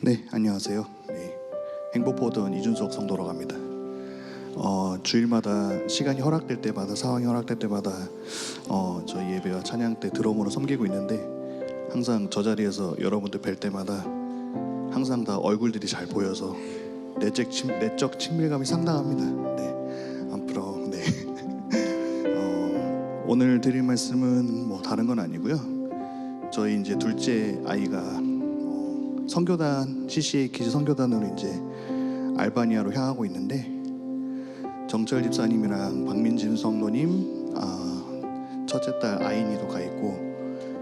네, 안녕하세요. 네, 행복포원 이준석 성도라고 합니다. 주일마다 시간이 허락될 때마다, 상황이 허락될 때마다 저희 예배와 찬양 때 드럼으로 섬기고 있는데, 항상 저 자리에서 여러분들 뵐 때마다 항상 다 얼굴들이 잘 보여서 내적 친밀감이 상당합니다. 네, 앞으로 네. 오늘 드릴 말씀은 뭐 다른 건 아니고요. 저희 이제 둘째 아이가 선교단 CCA 기지 선교단으로 이제 알바니아로 향하고 있는데, 정철 집사님이랑 박민진 성도님, 첫째 딸 아인이도 가 있고,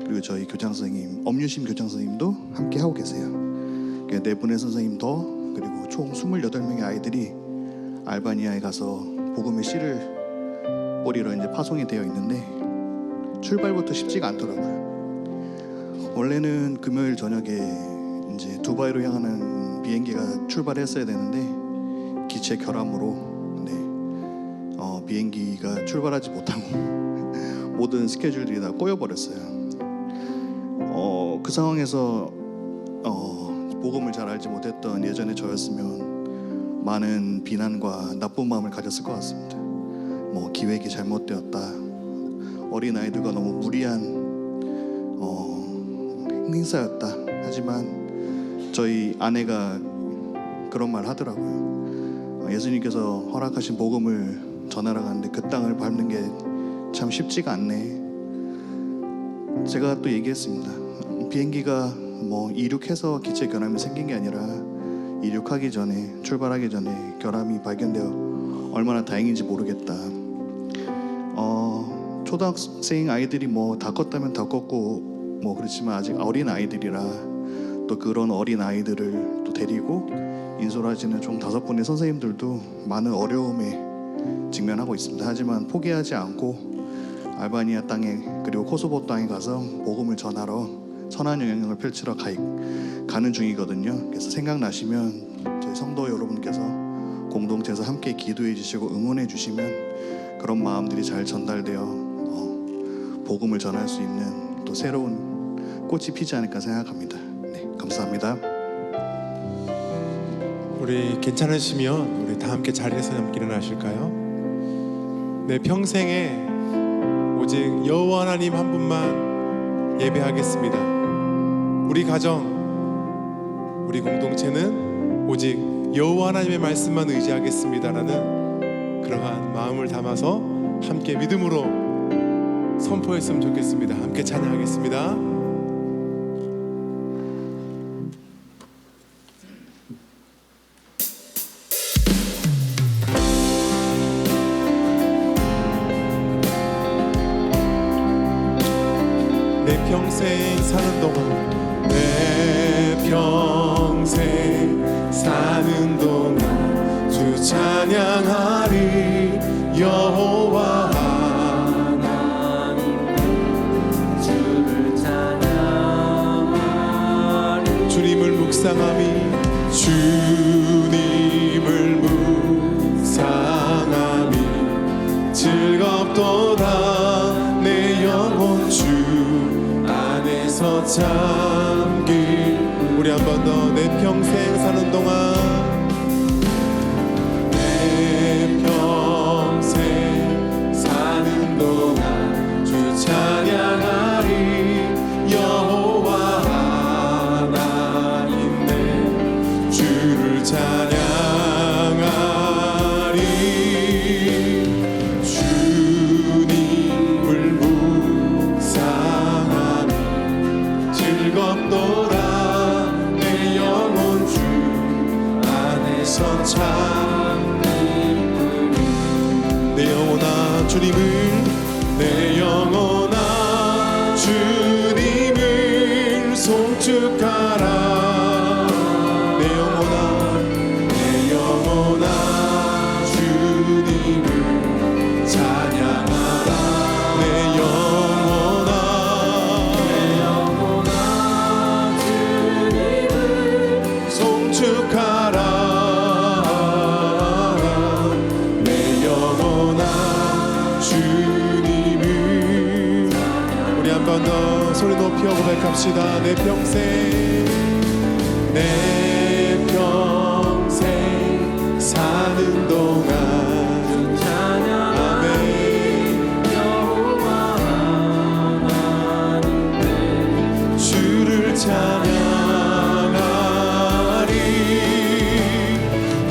그리고 저희 교장 선생님 엄유심 교장 선생님도 함께 하고 계세요. 네 분의 선생님 더, 그리고 총 28명의 아이들이 알바니아에 가서 복음의 씨를 뿌리러 이제 파송이 되어 있는데, 출발부터 쉽지가 않더라고요. 원래는 금요일 저녁에 이제 두바이로 향하는 비행기가 출발했어야 되는데, 기체 결함으로 비행기가 출발하지 못하고 모든 스케줄들이 다 꼬여버렸어요. 그 상황에서 복음을 잘 알지 못했던 예전에 저였으면 많은 비난과 나쁜 마음을 가졌을 것 같습니다. 뭐 기획이 잘못되었다, 어린아이들과 너무 무리한 행사였다. 하지만 저희 아내가 그런 말 하더라고요. 예수님께서 허락하신 복음을 전하러 가는데 그 땅을 밟는 게 참 쉽지가 않네. 제가 또 얘기했습니다. 비행기가 뭐 이륙해서 기체 결함이 생긴 게 아니라, 이륙하기 전에, 출발하기 전에 결함이 발견되어 얼마나 다행인지 모르겠다. 초등학생 아이들이 뭐 다 컸다면 다 컸고 뭐 그렇지만 아직 어린 아이들이라, 또 그런 어린 아이들을 또 데리고 인솔하시는 총 5분의 선생님들도 많은 어려움에 직면하고 있습니다. 하지만 포기하지 않고 알바니아 땅에, 그리고 코소보 땅에 가서 복음을 전하러 선한 영향을 펼치러 가는 중이거든요. 그래서 생각나시면 저희 성도 여러분께서 공동체에서 함께 기도해 주시고 응원해 주시면 그런 마음들이 잘 전달되어 복음을 전할 수 있는 또 새로운 꽃이 피지 않을까 생각합니다. 네, 감사합니다. 우리 괜찮으시면 우리 다 함께 자리에서 함께 일어나실까요? 내 평생에 오직 여호와 하나님 한 분만 예배하겠습니다. 우리 가정, 우리 공동체는 오직 여호와 하나님의 말씀만 의지하겠습니다라는 그러한 마음을 담아서 함께 믿음으로 선포했으면 좋겠습니다. 함께 찬양하겠습니다. 내 평생 사는 동안, 내 평생 사는 동안 주 찬양하리. 여호와 하나님 주를 찬양하리. 주님을 묵상함이, 주님을 묵상함이 즐겁도다. 내 영혼 주 안에서 잠길. 우리 한 번 더. 내 평생 사는 동안, 내 평생 사는 동안 주 찬양하리. 여호와 하나님 내 주를 찬양하리. 주님을 묵상하리 즐겁도다. 내 영혼 주 안에서 참 기쁨이. 내 영혼아 주님을, 내 영혼아 주님을 송축하라. 내 영혼아, 내 영혼아 주님을 찬양하라. 내 영혼아, 내 영혼아 주님을 송축하라. 내 영혼아 주님을. 우리 한 번 더 소리 높여 고백합시다. 내 평생, 내 평생 사는 동안 아멘. 주를 찬양하리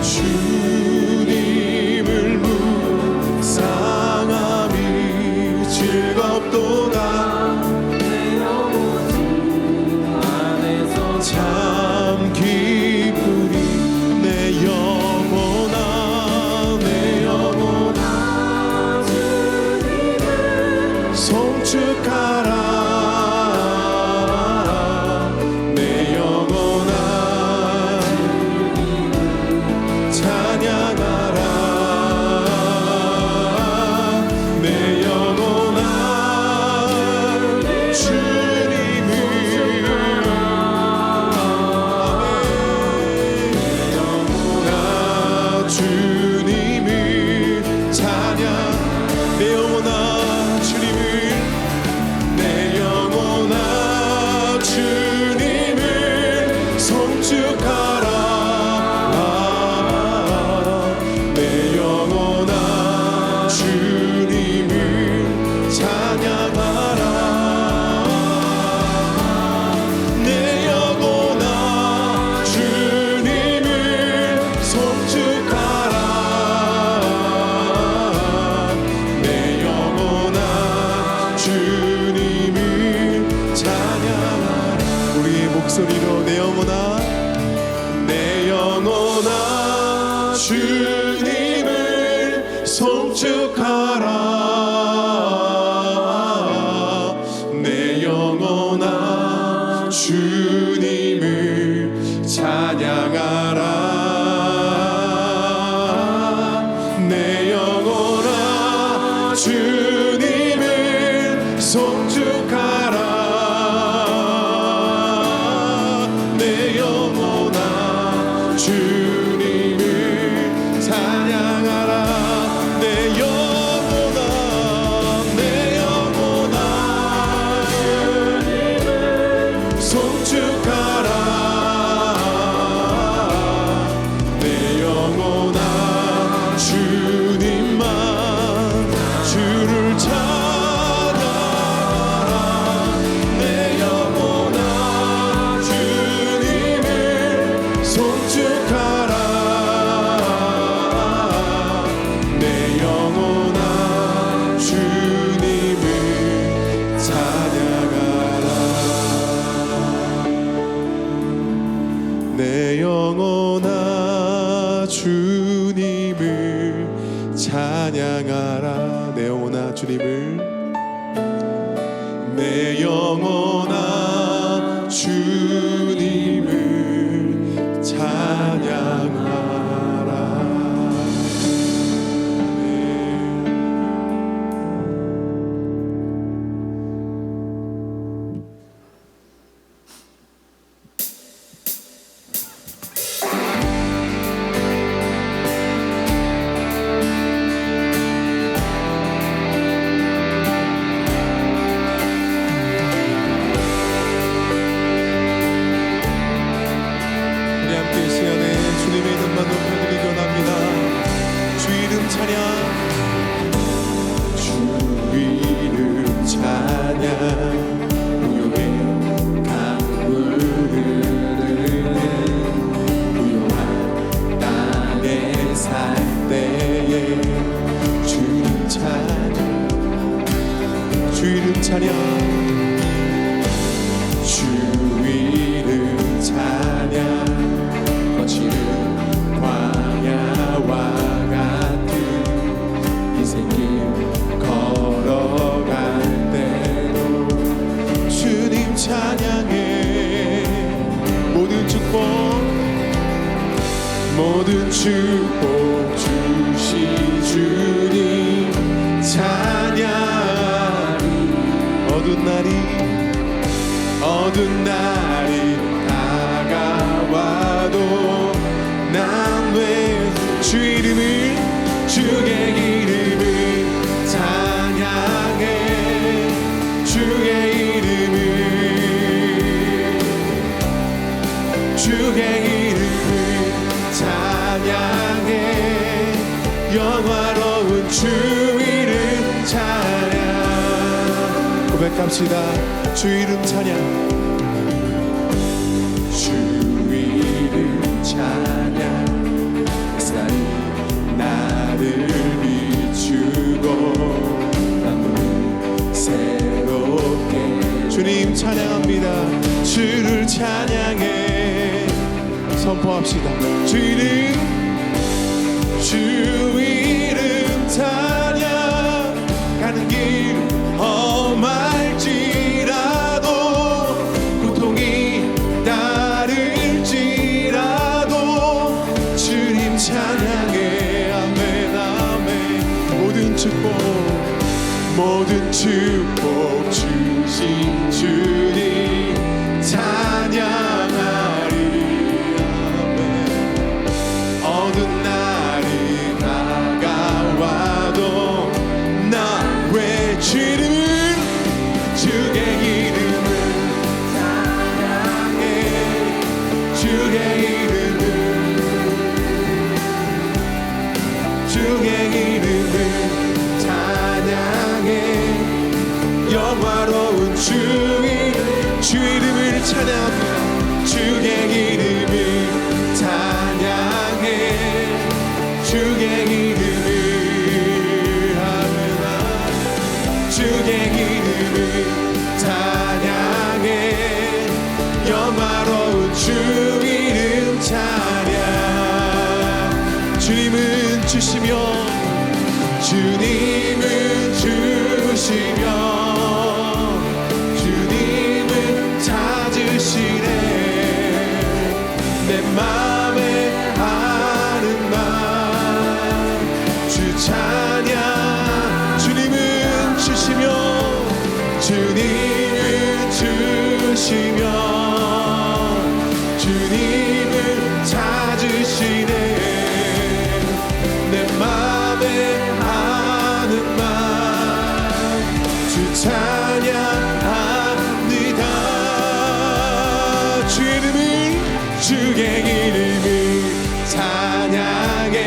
주님을 묵상함이 즐겁도다 참 기쁘리 내 영혼아 내 영혼아 송축하라 내 영혼아 찬양하라 내 영혼아 주님을 주님을 찬양 내 영혼아 주님을 내 영혼아 주님을 송축하라 내 영혼아 주님을 찬양하라 내 영혼아 주님을 송축하라 내 영혼아 주님을 찬양하라 우리의 목소리로 내 영혼아 내 영혼아 주님을 송축하라 내 영혼아 주님을 찬양하라 내 영혼아 주님을 송축하라 내 영혼아 주님을 찬양하라 내 영혼아 내 영혼아 송축하라 내 영혼아 주님만 주를 찬양하라 내 영혼아 주님을 송축하라 내 영혼아 주님을 찬양하라 내 영혼아 주님을 찬양하라 내 영혼아 주님을 내 영혼아 주님을 찬양하라 우리 함께 이 시간에 주님의 이름만 높여드리기 원합니다. 주 이름 찬양 주 이름 찬양 무용의 강물을 흐르는 무용한 땅에 살 때에 주님 찬양 주 이름 찬양 주 이름 찬양 거칠은 광야와 같은 인생길 걸어갈 때도 주님 찬양해 모든 축복 주시 주님 찬양하리 어두운 날이 다가와도 난 왜 주 이름을 주의 이름을 찬양해 주의 이름을 주 이름 찬양. 고백합시다. 주 이름 찬양. 주 이름 찬양. 햇살이 나를 비추고 밤을 새롭게. 주님 찬양합니다. 주를 찬양해. 선포합시다. 주 이름 찬양. 가는 길 험할지라도 고통이 따를지라도 주님 찬양해. 아멘 아멘. 모든 축복 주신 주님 찬양하리. 아멘. 어두운 날이 다가와도 나 외치는 주의 이름을 찬양해. 주의 이름을 찬양해. 영화로운 주 이름을 찬양합니다. 주의 이름을 찬양해. 주의 이름을 하나. 주의 이름을 찬양해. 영화로운 주 이름 찬양. 주님은 주시며 주님은 주시며 주님은 찾으시네. 내 맘에 하는 말 주 찬양. 주님은 주시며 주님은 주시며 주님은 찾으시네. 내 맘에 하는 말 주 찬양합니다. 주의 이름을 찬양해.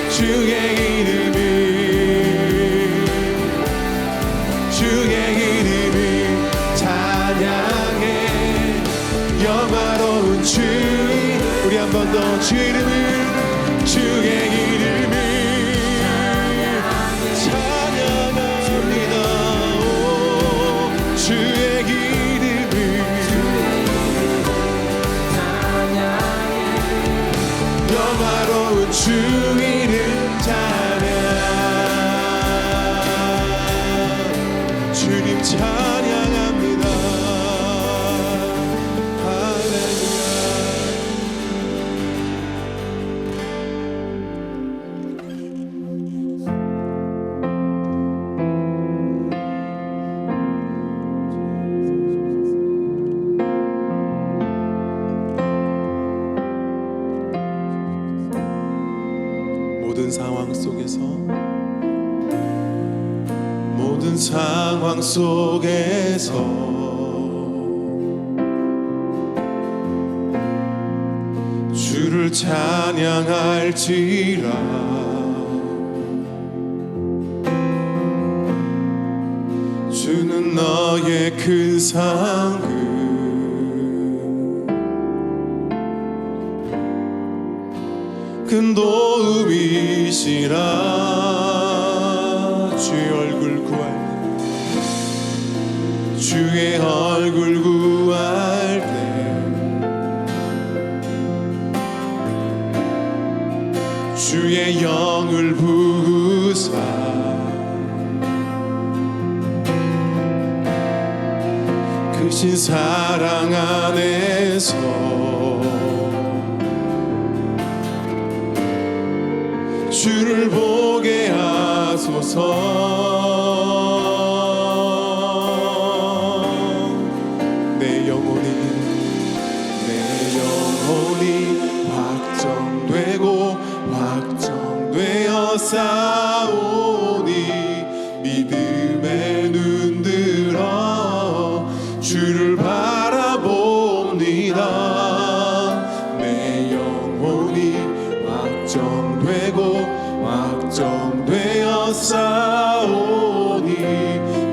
주의 이름을 찬양해. 영화로운 주. 우리 한 번 더 주의 이름을 찬양합니다. 주의 이름을 영화로운 주 이름 찬양. 주님 찬양합니다. 할렐루야. 모든 상황 속에서 주를 찬양할지라. 주는 너의 큰 상급 큰 도움이시라. 주의 얼굴 구할 주의 얼굴 구할 때 주의 영을 부으사 크신 사랑 안에서 주를 보게 하소서. 내 영혼이 확정되고 확정되어 싸우니 믿음의 눈 들어 주를 바라봅니다. 내 영혼이 확정되고 되었사오니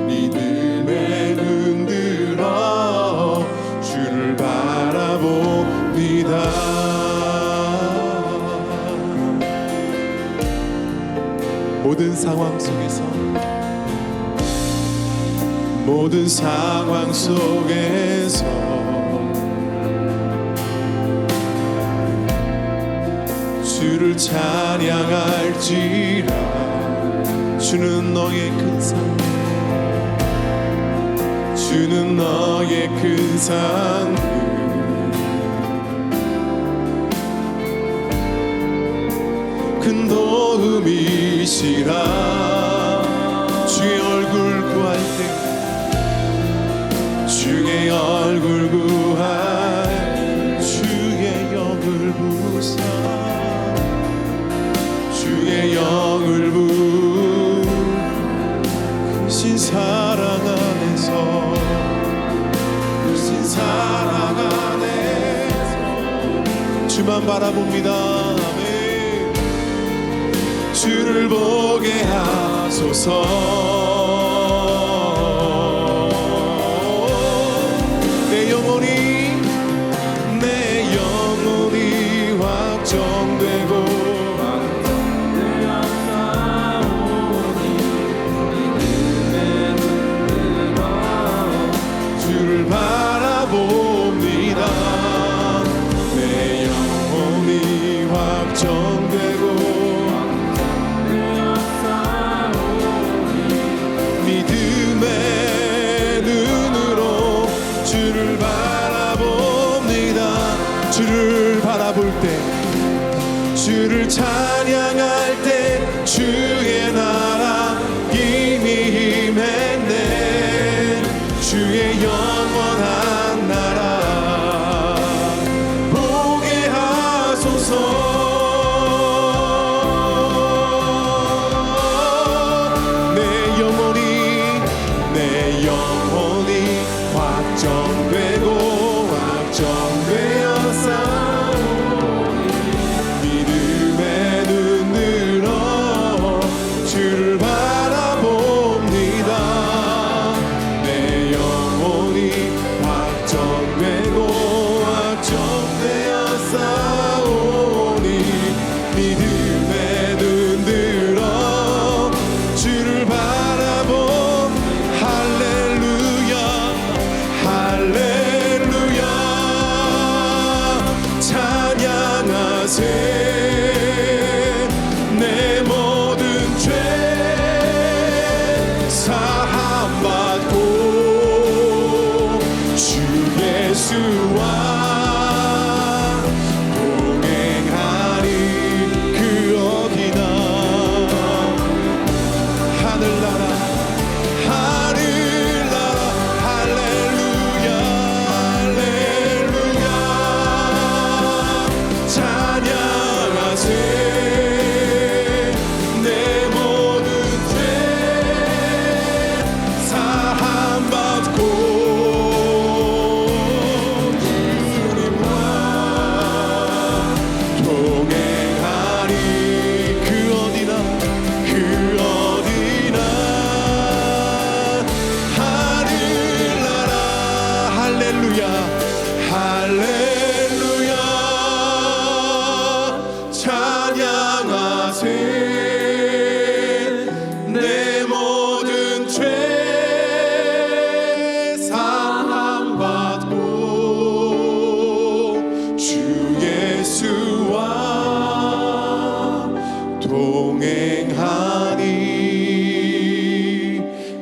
믿음에 눈들어 주를 바라봅니다. 모든 상황 속에서 주를 찬양할지라. 주는 너의 큰 산, 주는 너의 큰 산, 큰 도움이시라. 주의 얼굴 구할 때, 주의 얼굴 구할, 주의 영을 부사, 주의 영을 부, 크신 사랑 안에서, 크신 사랑 안에서 주만 바라봅니다. 아멘. 주를 보게 하소서. 내 영혼이 확정되고 주를 바라봅니다. 내 영혼이 확정되고 믿음의 눈으로 주를 바라봅니다. 주를 바라볼 때, 주를 찬양할 때, 주의 나라 이미 임했네. 주의 영원한 나라 보게 하소서. 내 영혼이 확정되고 확정되었사오니 믿음의 눈으로 주를 바라봅니다. 내 영혼이 확정되고 확정되었사오니 믿음의 눈들어 주를 바라보. 할렐루야 할렐루야 찬양하세. 내 모든 죄 사함받고 주 예수와 동행하리. 그 어디나 하늘나라 할렐루야 할렐루야 찬양하세. 내 모든 죄 사함받고 주님과 동행하리. 그 어디나 그 어디나 하늘나라 할렐루야 할렐루야 찬양하세. 내 모든 죄 사함받고 주 예수와 동행하니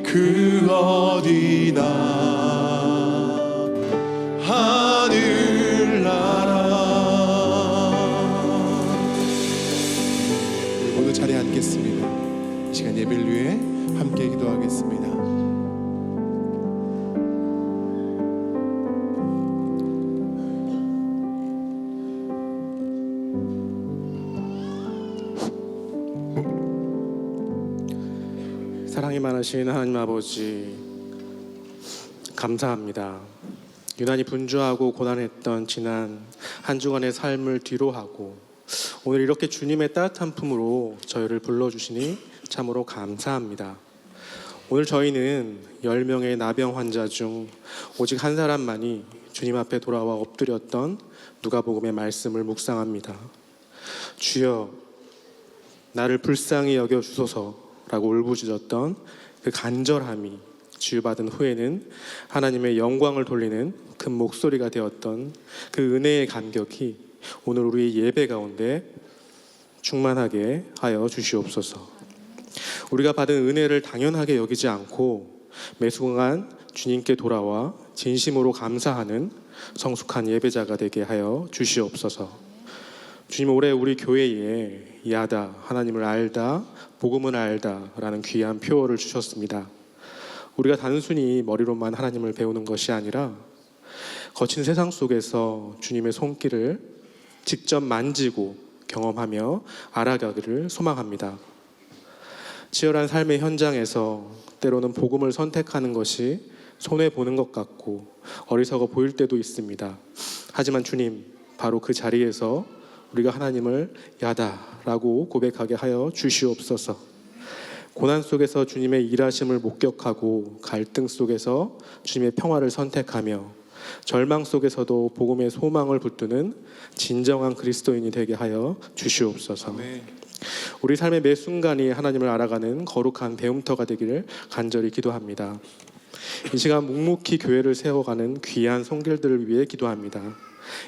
그 어디나 하늘나라. 모두 자리에 앉겠습니다. 이 시간 예배를 위해 함께 기도하겠습니다. 사랑이 많으신 하나님 아버지, 감사합니다. 유난히 분주하고 고단했던 지난 한 주간의 삶을 뒤로하고 오늘 이렇게 주님의 따뜻한 품으로 저희를 불러주시니 참으로 감사합니다. 오늘 저희는 10명의 나병 환자 중 오직 한 사람만이 주님 앞에 돌아와 엎드렸던 누가복음의 말씀을 묵상합니다. 주여 나를 불쌍히 여겨 주소서라고 울부짖었던 그 간절함이 치유받은 후에는 하나님의 영광을 돌리는 큰 목소리가 되었던 그 은혜의 감격이 오늘 우리의 예배 가운데 충만하게 하여 주시옵소서. 우리가 받은 은혜를 당연하게 여기지 않고 매 순간 주님께 돌아와 진심으로 감사하는 성숙한 예배자가 되게 하여 주시옵소서. 주님, 올해 우리 교회에 야다, 하나님을 알다, 복음을 알다 라는 귀한 표어를 주셨습니다. 우리가 단순히 머리로만 하나님을 배우는 것이 아니라 거친 세상 속에서 주님의 손길을 직접 만지고 경험하며 알아가기를 소망합니다. 치열한 삶의 현장에서 때로는 복음을 선택하는 것이 손해보는 것 같고 어리석어 보일 때도 있습니다. 하지만 주님, 바로 그 자리에서 우리가 하나님을 야다라고 고백하게 하여 주시옵소서. 고난 속에서 주님의 일하심을 목격하고 갈등 속에서 주님의 평화를 선택하며 절망 속에서도 복음의 소망을 붙드는 진정한 그리스도인이 되게 하여 주시옵소서. 아멘. 우리 삶의 매 순간이 하나님을 알아가는 거룩한 배움터가 되기를 간절히 기도합니다. 이 시간 묵묵히 교회를 세워가는 귀한 손길들을 위해 기도합니다.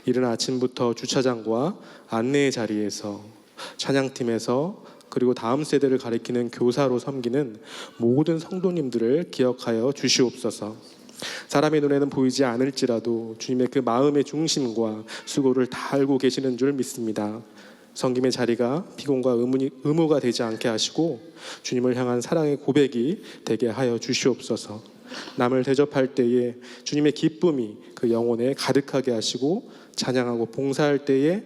이른 아침부터 주차장과 안내의 자리에서 찬양팀에서 그리고 다음 세대를 가리키는 교사로 섬기는 모든 성도님들을 기억하여 주시옵소서. 사람의 눈에는 보이지 않을지라도 주님의 그 마음의 중심과 수고를 다 알고 계시는 줄 믿습니다. 섬김의 자리가 비공과 의무가 되지 않게 하시고 주님을 향한 사랑의 고백이 되게 하여 주시옵소서. 남을 대접할 때에 주님의 기쁨이 그 영혼에 가득하게 하시고 찬양하고 봉사할 때에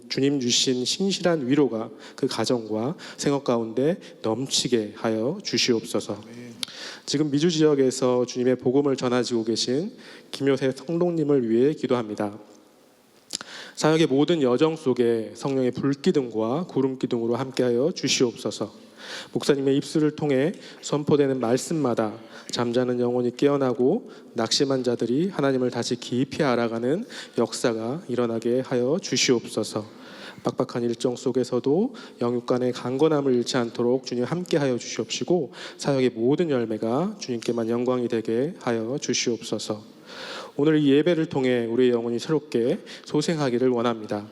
주님 주신 신실한 위로가 그 가정과 생업 가운데 넘치게 하여 주시옵소서. 지금 미주 지역에서 주님의 복음을 전하시고 계신 김효세 성도님을 위해 기도합니다. 사역의 모든 여정 속에 성령의 불기둥과 구름기둥으로 함께하여 주시옵소서. 목사님의 입술을 통해 선포되는 말씀마다 잠자는 영혼이 깨어나고 낙심한 자들이 하나님을 다시 깊이 알아가는 역사가 일어나게 하여 주시옵소서. 빡빡한 일정 속에서도 영육 간의 강건함을 잃지 않도록 주님 함께하여 주시옵시고 사역의 모든 열매가 주님께만 영광이 되게 하여 주시옵소서. 오늘 이 예배를 통해 우리의 영혼이 새롭게 소생하기를 원합니다.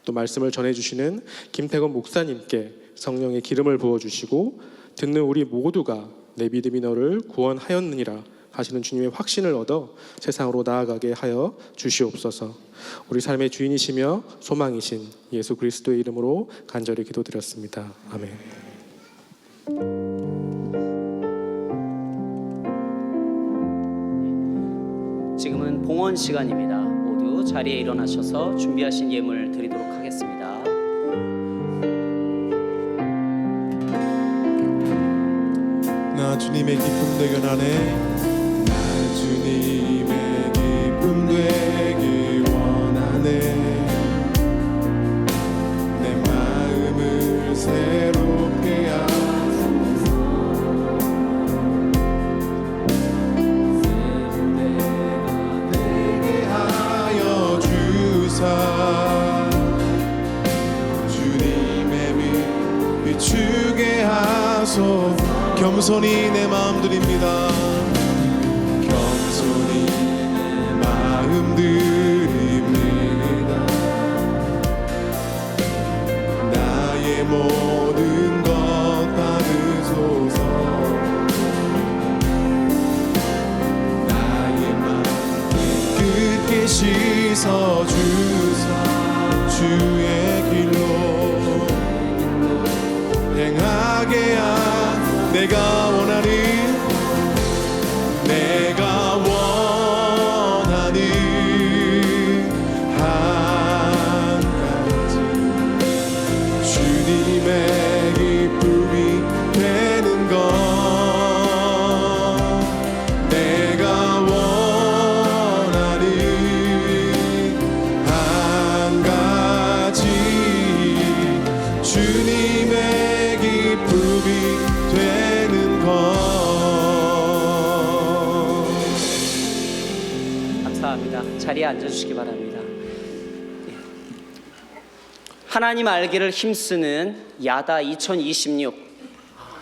또 말씀을 전해주시는 김태건 목사님께 성령의 기름을 부어주시고 듣는 우리 모두가 내 믿음이 너를 구원하였느니라 하시는 주님의 확신을 얻어 세상으로 나아가게 하여 주시옵소서. 우리 삶의 주인이시며 소망이신 예수 그리스도의 이름으로 간절히 기도드렸습니다. 아멘. 지금은 봉헌 시간입니다. 모두 자리에 일어나셔서 준비하신 예물 드리도록 하겠습니다. 나 주님의 기쁨 되겨나네. 나 주님의 기쁨 되기 원하네. 내 마음을 새롭게 하소서. 내가 되게 하여 주사. 주님의 빛 비추게 하소서. 겸손히 내 마음 드립니다. 겸손히 내 마음 드립니다. 나의 모든 것 받으소서. 나의 마음 끝게 씻어 주사. 주의 길로 행하게 내가 원하는 한 가지 주님의 기쁨이 되는 것. 내가 원하는 한 가지 주님의 기쁨이 자리에 앉아주시기 바랍니다. 하나님 알기를 힘쓰는 야다 2026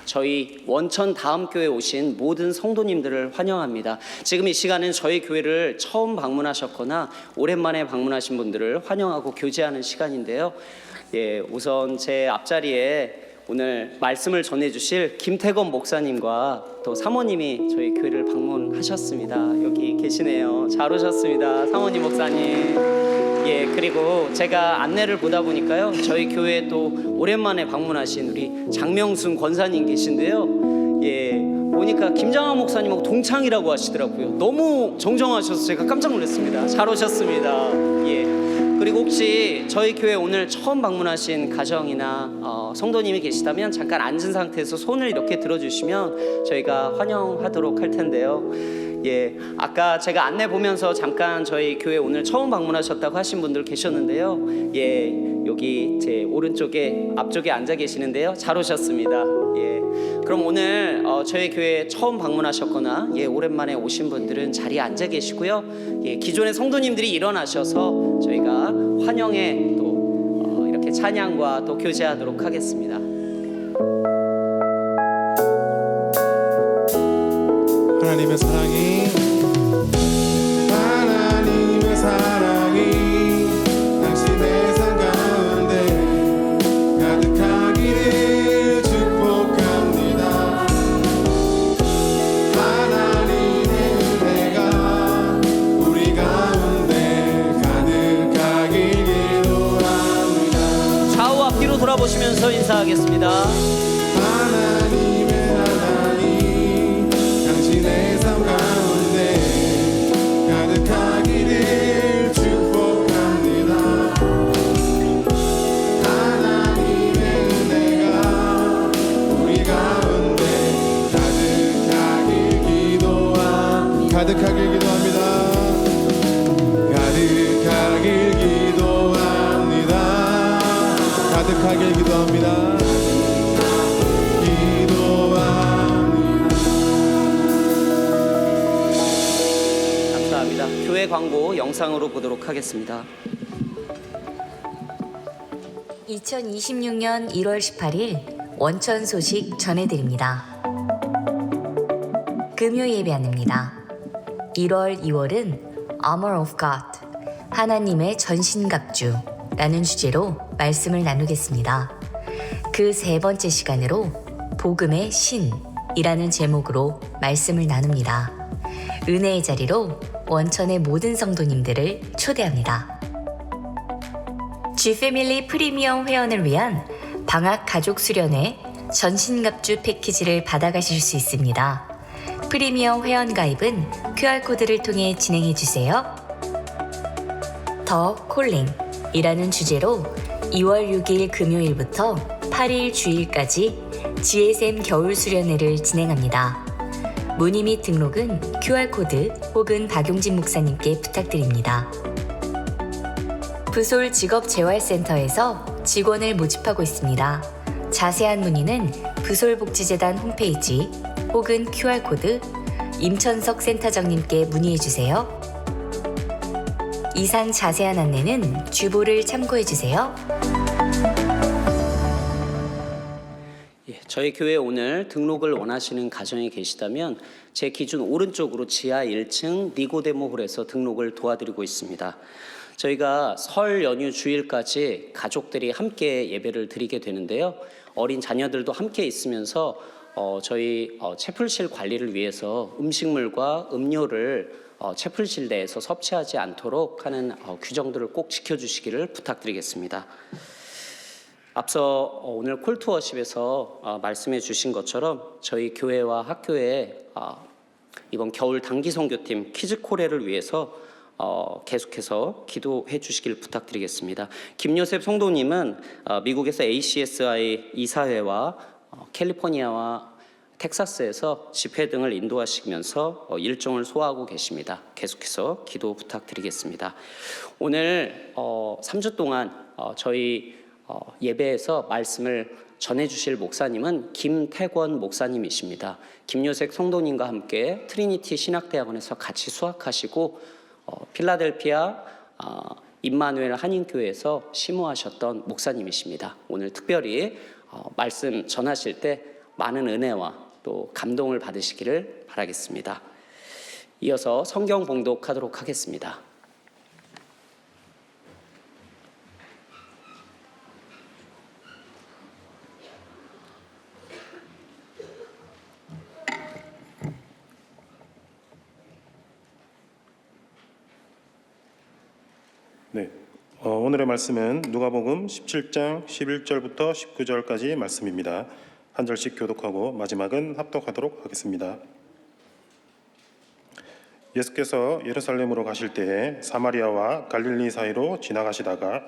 저희 원천 다음교회 오신 모든 성도님들을 환영합니다. 지금 이 시간은 저희 교회를 처음 방문하셨거나 오랜만에 방문하신 분들을 환영하고 교제하는 시간인데요. 우선 제 앞자리에 오늘 말씀을 전해주실 김태건 목사님과 또 사모님이 저희 교회를 방문하셨습니다. 여기 계시네요. 잘 오셨습니다, 사모님 목사님. 그리고 제가 안내를 보다 보니까요, 저희 교회에 또 오랜만에 방문하신 우리 장명순 권사님 계신데요. 보니까 김장한 목사님하고 동창이라고 하시더라고요. 너무 정정하셔서 제가 깜짝 놀랐습니다. 잘 오셨습니다. 그리고 혹시 저희 교회 오늘 처음 방문하신 가정이나 성도님이 계시다면 잠깐 앉은 상태에서 손을 이렇게 들어주시면 저희가 환영하도록 할 텐데요. 아까 제가 안내 보면서 잠깐 저희 교회 오늘 처음 방문하셨다고 하신 분들 계셨는데요. 여기 제 오른쪽에 앞쪽에 앉아 계시는데요. 잘 오셨습니다. 그럼 오늘 저희 교회 처음 방문하셨거나 오랜만에 오신 분들은 자리에 앉아 계시고요. 기존의 성도님들이 일어나셔서 저희가 환영에 또 이렇게 찬양과 또 교제하도록 하겠습니다. 하나님의 사랑이 당신의 삶 가운데 가득하기를 축복합니다. 하나님의 은혜가 우리 가운데 가득하길 기도합니다. 좌우 앞뒤로 돌아보시면서 인사하겠습니다. 당신의 삶 가운데 가득하기를 축복합니다. 하나님의 은혜가 우리 가운데 가득하길 기도합니다. 가득하길 기도합니다. 가득하길 기도합니다. 교회 광고 영상으로 보도록 하겠습니다. 2026년 1월 18일 원천 소식 전해드립니다. 금요 예배 안내입니다. 1월, 2월은 Armor of God, 하나님의 전신갑주라는 주제로 말씀을 나누겠습니다. 그 세 번째 시간으로 복음의 신이라는 제목으로 말씀을 나눕니다. 은혜의 자리로 원천의 모든 성도님들을 초대합니다. G패밀리 프리미엄 회원을 위한 방학 가족 수련회 전신갑주 패키지를 받아가실 수 있습니다. 프리미엄 회원 가입은 QR코드를 통해 진행해주세요. 더 콜링이라는 주제로 2월 6일 금요일부터 8일 주일까지 GSM 겨울 수련회를 진행합니다. 문의 및 등록은 QR코드 혹은 박용진 목사님께 부탁드립니다. 부솔 직업재활센터에서 직원을 모집하고 있습니다. 자세한 문의는 부솔복지재단 홈페이지 혹은 QR코드 임천석 센터장님께 문의해주세요. 이상 자세한 안내는 주보를 참고해주세요. 저희 교회 오늘 등록을 원하시는 가정이 계시다면 제 기준 오른쪽으로 지하 1층 니고데모홀에서 등록을 도와드리고 있습니다. 저희가 설 연휴 주일까지 가족들이 함께 예배를 드리게 되는데요. 어린 자녀들도 함께 있으면서 저희 채플실 관리를 위해서 음식물과 음료를 채플실 내에서 섭취하지 않도록 하는 규정들을 꼭 지켜주시기를 부탁드리겠습니다. 앞서 오늘 콜투워십에서 말씀해 주신 것처럼 저희 교회와 학교에 이번 겨울 단기 선교팀 퀴즈 코레를 위해서 계속해서 기도해 주시길 부탁드리겠습니다. 김요셉 성도님은 미국에서 ACSI 이사회와 캘리포니아와 텍사스에서 집회 등을 인도하시면서 일정을 소화하고 계십니다. 계속해서 기도 부탁드리겠습니다. 오늘 3주 동안 저희 예배에서 말씀을 전해주실 목사님은 김태권 목사님이십니다. 김요색 성도님과 함께 트리니티 신학대학원에서 같이 수학하시고 필라델피아 임마누엘 한인교회에서 심우하셨던 목사님이십니다. 오늘 특별히 말씀 전하실 때 많은 은혜와 또 감동을 받으시기를 바라겠습니다. 이어서 성경 봉독하도록 하겠습니다. 네, 오늘의 말씀은 누가복음 17장 11절부터 19절까지 말씀입니다. 한 절씩 교독하고 마지막은 합독하도록 하겠습니다. 예수께서 예루살렘으로 가실 때에 사마리아와 갈릴리 사이로 지나가시다가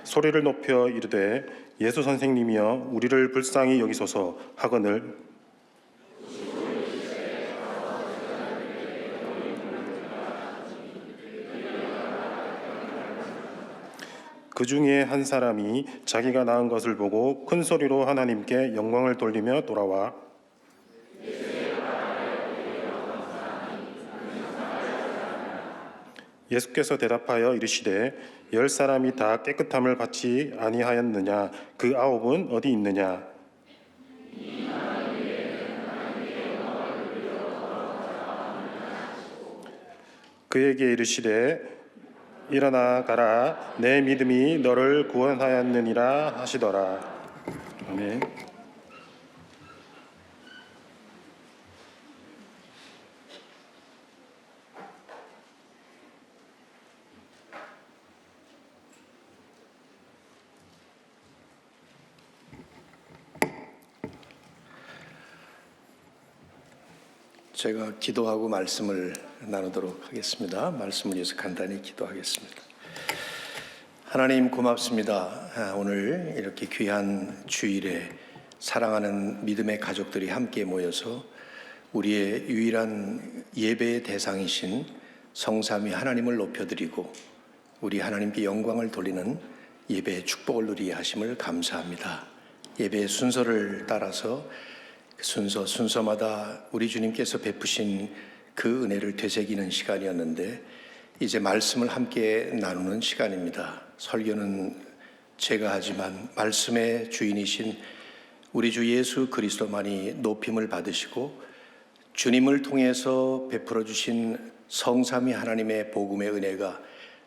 소리를 높여 이르되 예수 선생님이여 우리를 불쌍히 여기소서 하거늘 그 중에 한 사람이 자기가 낳은 것을 보고 큰 소리로 하나님께 영광을 돌리며 돌아와 예수께서 대답하여 이르시되 10사람이 다 깨끗함을 받지 아니하였느냐 그 9은 어디 있느냐 그에게 이르시되 일어나 가라 내 믿음이 너를 구원하였느니라 하시더라. 아멘. 제가 기도하고 말씀을 나누도록 하겠습니다. 말씀을 위해서 간단히 기도하겠습니다. 하나님 고맙습니다. 오늘 이렇게 귀한 주일에 사랑하는 믿음의 가족들이 함께 모여서 우리의 유일한 예배의 대상이신 성삼위 하나님을 높여드리고 우리 하나님께 영광을 돌리는 예배의 축복을 누리게 하심을 감사합니다. 예배의 순서를 따라서 순서마다 우리 주님께서 베푸신 그 은혜를 되새기는 시간이었는데 이제 말씀을 함께 나누는 시간입니다. 설교는 제가 하지만 말씀의 주인이신 우리 주 예수 그리스도만이 높임을 받으시고 주님을 통해서 베풀어 주신 성삼위 하나님의 복음의 은혜가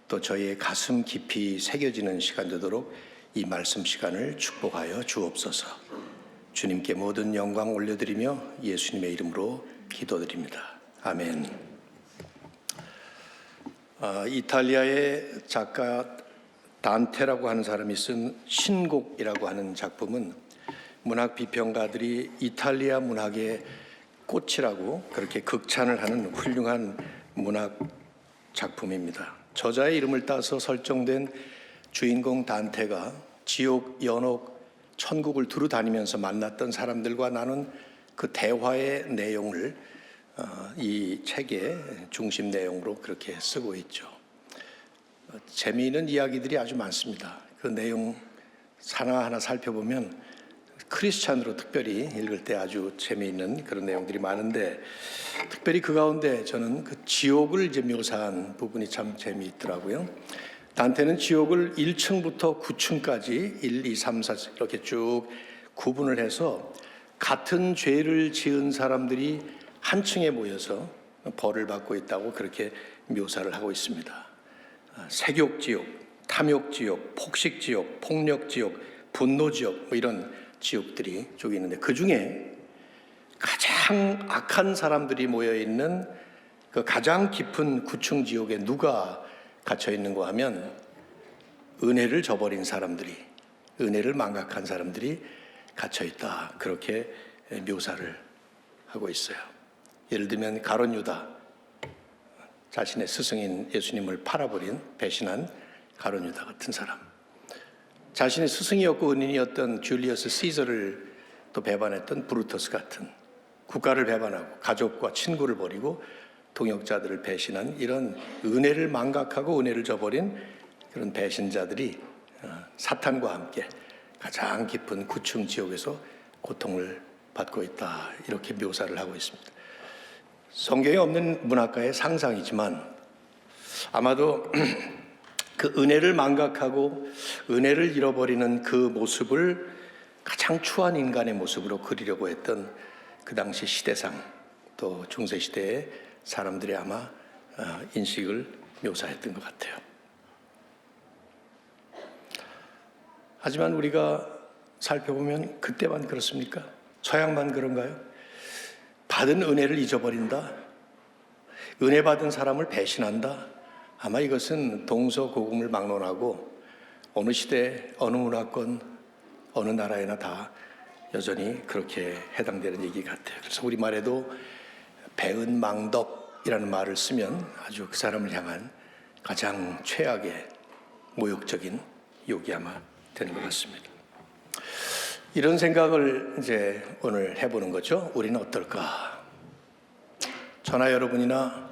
또 저희의 가슴 깊이 새겨지는 시간 되도록 이 말씀 시간을 축복하여 주옵소서. 주님께 모든 영광 올려드리며 예수님의 이름으로 기도드립니다. 아멘. 이탈리아의 작가 단테라고 하는 사람이 쓴 신곡이라고 하는 작품은 문학 비평가들이 이탈리아 문학의 꽃이라고 그렇게 극찬을 하는 훌륭한 문학 작품입니다. 저자의 이름을 따서 설정된 주인공 단테가 지옥, 연옥, 천국을 두루 다니면서 만났던 사람들과 나눈 그 대화의 내용을 이 책의 중심 내용으로 그렇게 쓰고 있죠. 재미있는 이야기들이 아주 많습니다. 그 내용 하나하나 살펴보면 크리스찬으로 특별히 읽을 때 아주 재미있는 그런 내용들이 많은데 특별히 그 가운데 저는 그 지옥을 이제 묘사한 부분이 참 재미있더라고요. 단테는 지옥을 1층부터 9층까지 1, 2, 3, 4 이렇게 쭉 구분을 해서 같은 죄를 지은 사람들이 한 층에 모여서 벌을 받고 있다고 그렇게 묘사를 하고 있습니다. 색욕지옥, 탐욕지옥, 폭식지옥, 폭력지옥, 분노지옥 뭐 이런 지옥들이 쭉 있는데 그 중에 가장 악한 사람들이 모여있는 그 가장 깊은 9층 지옥에 누가 갇혀 있는가 하면 은혜를 저버린 사람들이, 은혜를 망각한 사람들이 갇혀 있다. 그렇게 묘사를 하고 있어요. 예를 들면 가룟 유다, 자신의 스승인 예수님을 팔아버린 배신한 가룟 유다 같은 사람, 자신의 스승이었고 은인이었던 줄리어스 시저를 또 배반했던 브루터스 같은, 국가를 배반하고 가족과 친구를 버리고 동역자들을 배신한 이런 은혜를 망각하고 은혜를 저버린 그런 배신자들이 사탄과 함께 가장 깊은 9층 지옥에서 고통을 받고 있다. 이렇게 묘사를 하고 있습니다. 성경에 없는 문학가의 상상이지만 아마도 그 은혜를 망각하고 은혜를 잃어버리는 그 모습을 가장 추한 인간의 모습으로 그리려고 했던 그 당시 시대상 또 중세시대의 사람들이 아마 인식을 묘사했던 것 같아요. 하지만 우리가 살펴보면 그때만 그렇습니까? 서양만 그런가요? 받은 은혜를 잊어버린다? 은혜 받은 사람을 배신한다? 아마 이것은 동서고금을 막론하고 어느 시대, 어느 문화권, 어느 나라에나 다 여전히 그렇게 해당되는 얘기 같아요. 그래서 우리말에도 배은망덕이라는 말을 쓰면 아주 그 사람을 향한 가장 최악의 모욕적인 욕이 아마 되는 것 같습니다. 이런 생각을 이제 오늘 해보는 거죠. 우리는 어떨까? 저나 여러분이나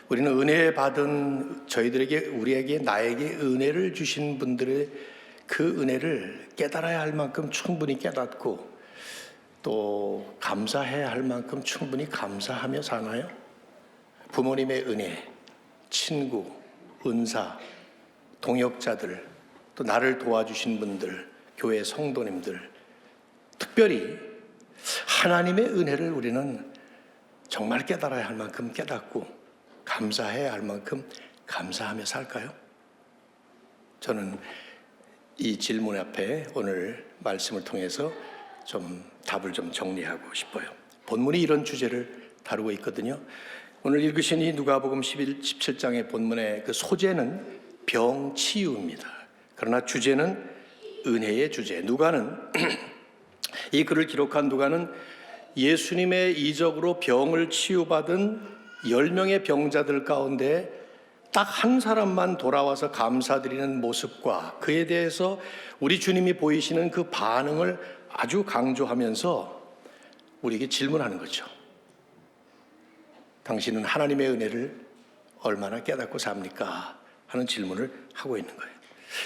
우리는 은혜 받은 저희들에게 우리에게 나에게 은혜를 주신 분들의 그 은혜를 깨달아야 할 만큼 충분히 깨닫고 또 감사해야 할 만큼 충분히 감사하며 사나요? 부모님의 은혜, 친구, 은사, 동역자들, 또 나를 도와주신 분들, 교회 성도님들, 특별히 하나님의 은혜를 우리는 정말 깨달아야 할 만큼 깨닫고 감사해야 할 만큼 감사하며 살까요? 저는 이 질문 앞에 오늘 말씀을 통해서 좀 답을 좀 정리하고 싶어요. 본문이 이런 주제를 다루고 있거든요. 오늘 읽으신 이 누가복음 17장의 본문의 그 소재는 병치유입니다. 그러나 주제는 은혜의 주제. 누가는 이 글을 기록한 누가는 예수님의 이적으로 병을 치유받은 10명의 병자들 가운데 딱 한 사람만 돌아와서 감사드리는 모습과 그에 대해서 우리 주님이 보이시는 그 반응을 아주 강조하면서 우리에게 질문하는 거죠. 당신은 하나님의 은혜를 얼마나 깨닫고 삽니까? 하는 질문을 하고 있는 거예요.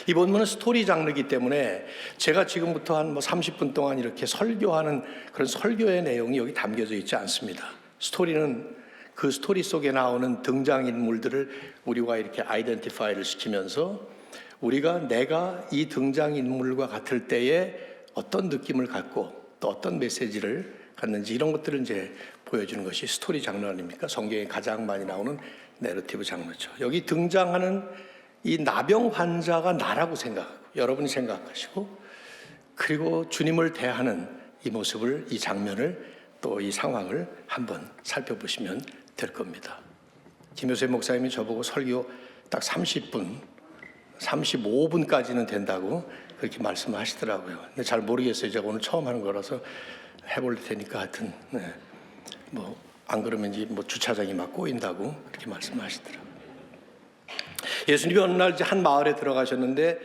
이 본문은 스토리 장르이기 때문에 제가 지금부터 한 30분 동안 이렇게 설교하는 그런 설교의 내용이 여기 담겨져 있지 않습니다. 스토리는 그 스토리 속에 나오는 등장인물들을 우리가 이렇게 아이덴티파이를 시키면서 내가 이 등장인물과 같을 때에 어떤 느낌을 갖고 또 어떤 메시지를 갖는지 이런 것들을 이제 보여주는 것이 스토리 장르 아닙니까? 성경에 가장 많이 나오는 내러티브 장르죠. 여기 등장하는 이 나병 환자가 나라고 생각하고 여러분이 생각하시고 그리고 주님을 대하는 이 모습을 이 장면을 또 이 상황을 한번 살펴보시면 될 겁니다. 김효세 목사님이 저보고 설교 딱 30분, 35분까지는 된다고 그렇게 말씀을 하시더라고요. 근데 잘 모르겠어요. 제가 오늘 처음 하는 거라서 해볼 테니까 하여튼 안 그러면 이제 주차장이 막 꼬인다고 그렇게 말씀하시더라고요. 예수님이 어느 날 한 마을에 들어가셨는데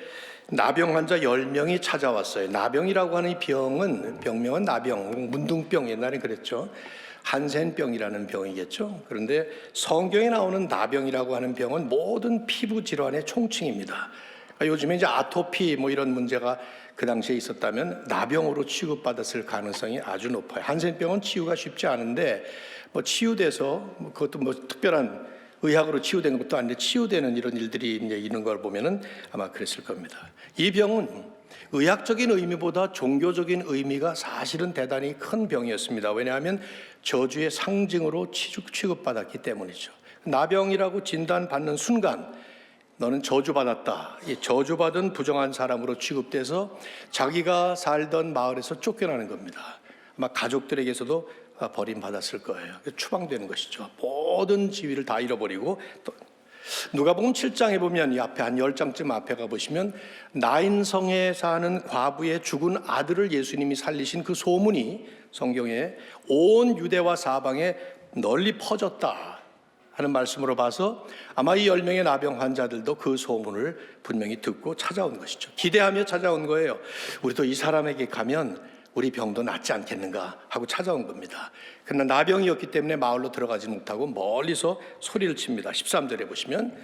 나병 환자 10명이 찾아왔어요. 나병이라고 하는 이 병명은 나병, 문둥병 옛날에 그랬죠. 한센병이라는 병이겠죠. 그런데 성경에 나오는 나병이라고 하는 병은 모든 피부 질환의 총칭입니다. 요즘에 이제 아토피 이런 문제가 그 당시에 있었다면 나병으로 취급받았을 가능성이 아주 높아요. 한센병은 치유가 쉽지 않은데 치유돼서 그것도 특별한 의학으로 치유된 것도 아닌데 치유되는 이런 일들이 이제 있는 걸 보면은 아마 그랬을 겁니다. 이 병은 의학적인 의미보다 종교적인 의미가 사실은 대단히 큰 병이었습니다. 왜냐하면 저주의 상징으로 취급받았기 때문이죠. 나병이라고 진단받는 순간 너는 저주받았다. 이 저주받은 부정한 사람으로 취급돼서 자기가 살던 마을에서 쫓겨나는 겁니다. 아마 가족들에게서도 버림받았을 거예요. 추방되는 것이죠. 모든 지위를 다 잃어버리고 또 누가복음 7장에 보면 이 앞에 한 10장쯤 앞에 가보시면 나인성에 사는 과부의 죽은 아들을 예수님이 살리신 그 소문이 성경에 온 유대와 사방에 널리 퍼졌다 하는 말씀으로 봐서 아마 이 10명의 나병 환자들도 그 소문을 분명히 듣고 찾아온 것이죠. 기대하며 찾아온 거예요. 우리도 이 사람에게 가면 우리 병도 낫지 않겠는가 하고 찾아온 겁니다. 그러나 나병이었기 때문에 마을로 들어가지 못하고 멀리서 소리를 칩니다. 13절에 보시면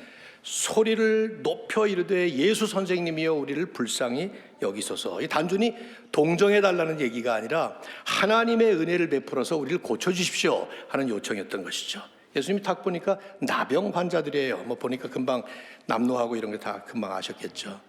소리를 높여 이르되 예수 선생님이여 우리를 불쌍히 여기소서. 이 단순히 동정해 달라는 얘기가 아니라 하나님의 은혜를 베풀어서 우리를 고쳐주십시오 하는 요청이었던 것이죠. 예수님이 딱 보니까 나병 환자들이에요. 뭐 보니까 금방 남노하고 이런 게 다 금방 아셨겠죠.